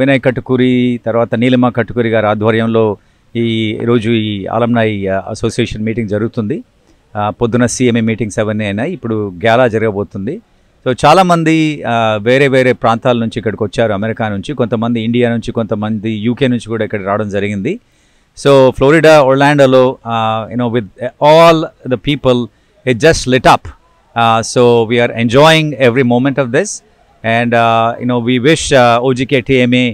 వినయ్ కటుకురి, తర్వాత నీలిమ కటుకురి గారి ఆధ్వర్యంలో ఈరోజు ఈ అలమ్నాయ్ అసోసియేషన్ మీటింగ్ జరుగుతుంది. పొద్దున CMA మీటింగ్స్ అవన్నీ అయినాయి, ఇప్పుడు గ్యాలా జరగబోతుంది. సో చాలామంది వేరే వేరే ప్రాంతాల నుంచి ఇక్కడికి వచ్చారు, అమెరికా నుంచి, కొంతమంది ఇండియా నుంచి, కొంతమంది UK నుంచి కూడా ఇక్కడ రావడం జరిగింది. సో ఫ్లోరిడా, ఒర్లాండోలో with all the people it just lit up. So we're enjoying every moment of this, and we wish OGKTMA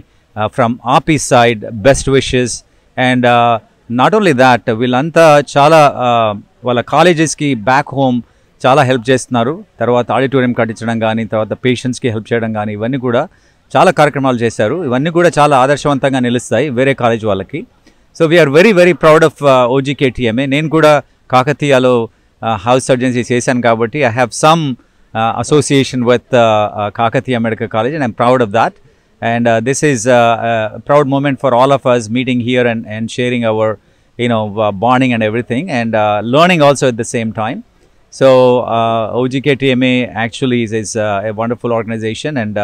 from AAPI side best wishes. And not only that, వీళ్ళంతా చాలా వాళ్ళ కాలేజెస్కి బ్యాక్ హోమ్ చాలా హెల్ప్ చేస్తున్నారు. తర్వాత ఆడిటోరియం కట్టించడం కానీ, తర్వాత పేషెంట్స్కి హెల్ప్ చేయడం కానీ, ఇవన్నీ కూడా చాలా కార్యక్రమాలు చేశారు. ఇవన్నీ కూడా చాలా ఆదర్శవంతంగా నిలుస్తాయి వేరే కాలేజ్ వాళ్ళకి. So we're very very proud of OGKTMA. నేను కూడా కాకతీయలో హౌస్ సర్జన్సీ చేశాను కాబట్టి I have some association with Kakatiya medical college, and I'm proud of that. And this is proud moment for all of us meeting here and sharing our bonding and everything, and learning also at the same time. So OGKTMA actually is a wonderful organization, and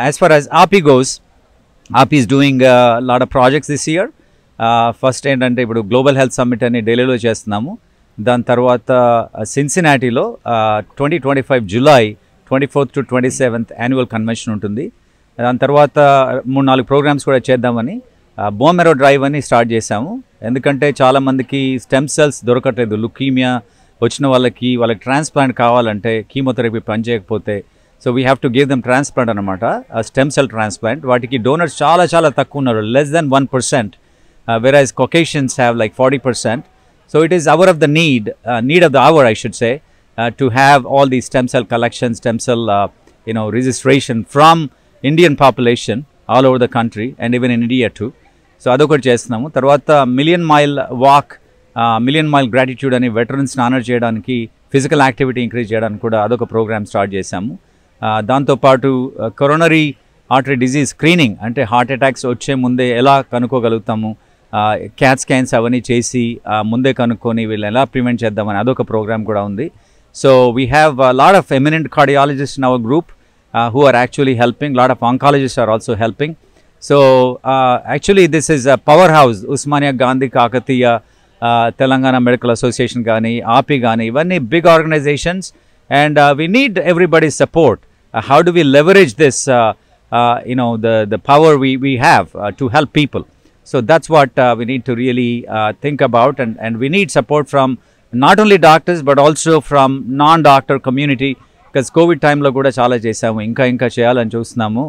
as far as API goes, API is doing a lot of projects this year. First ఏంటంటే ఇప్పుడు గ్లోబల్ హెల్త్ సమ్మిట్ అని ఢిల్లీలో చేస్తున్నాము. దాని తర్వాత సిన్సినాటీలో 2025 July 24th to 27th annual convention ఉంటుంది. దాని తర్వాత 3-4 ప్రోగ్రామ్స్ కూడా చేద్దామని బోన్ మెరో డ్రైవ్ అని స్టార్ట్ చేశాము. ఎందుకంటే చాలామందికి స్టెమ్ సెల్స్ దొరకట్లేదు. లుకీమియా వచ్చిన వాళ్ళకి ట్రాన్స్ప్లాంట్ కావాలంటే కీమోథెరపీ పనిచేయకపోతే, so we have to give them transplant అనమాట, స్టెమ్ సెల్ ట్రాన్స్ప్లాంట్. వాటికి డోనర్స్ చాలా చాలా తక్కువ ఉన్నారు, less than 1%, whereas Caucasians have like 40%. So it is hour of the need of the hour, I should say, to have all these stem cell collection, stem cell registration from Indian population all over the country and even in India too. So అదొకటి చేస్తున్నాము. తర్వాత million mile walk, million mile gratitude అని వెటరన్స్ని ఆనర్ చేయడానికి, ఫిజికల్ యాక్టివిటీ ఇంక్రీజ్ చేయడానికి కూడా అదొక ప్రోగ్రామ్ స్టార్ట్ చేశాము. దాంతోపాటు కొరోనరీ ఆర్టరీ డిజీజ్ స్క్రీనింగ్, అంటే హార్ట్ అటాక్స్ వచ్చే ముందే ఎలా కనుక్కోగలుగుతాము, క్యాట్ స్కాన్స్ అవన్నీ చేసి ముందే కనుక్కొని వీళ్ళు ఎలా ప్రివెంట్ చేద్దామని అదొక ప్రోగ్రామ్ కూడా ఉంది. So we have lot of eminent cardiologist in our group who are actually helping. Lot of oncologists are also helping. So actually this is a powerhouse. Usmania Gandhi Kakatiya, Telangana Medical Association Gani, API Gani, ivanni big organizations, and we need everybody's support. How do we leverage this, the power we have to help people? So that's what we need to really think about, and we need support from not only doctors but also from non-doctor community. Because Covid టైంలో కూడా చాలా చేసాము, ఇంకా చేయాలని చూస్తున్నాము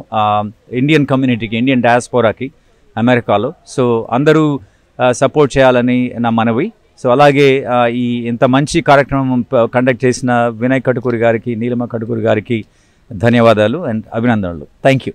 ఇండియన్ కమ్యూనిటీకి, ఇండియన్ డయాస్పోరాకి అమెరికాలో. సో అందరూ సపోర్ట్ చేయాలని నా మనవి. సో అలాగే ఈ ఇంత మంచి కార్యక్రమం కండక్ట్ చేసిన వినయ్ కటుకూరి గారికి, నీలిమ కటుకూరి గారికి ధన్యవాదాలు అండ్ అభినందనలు. Thank you.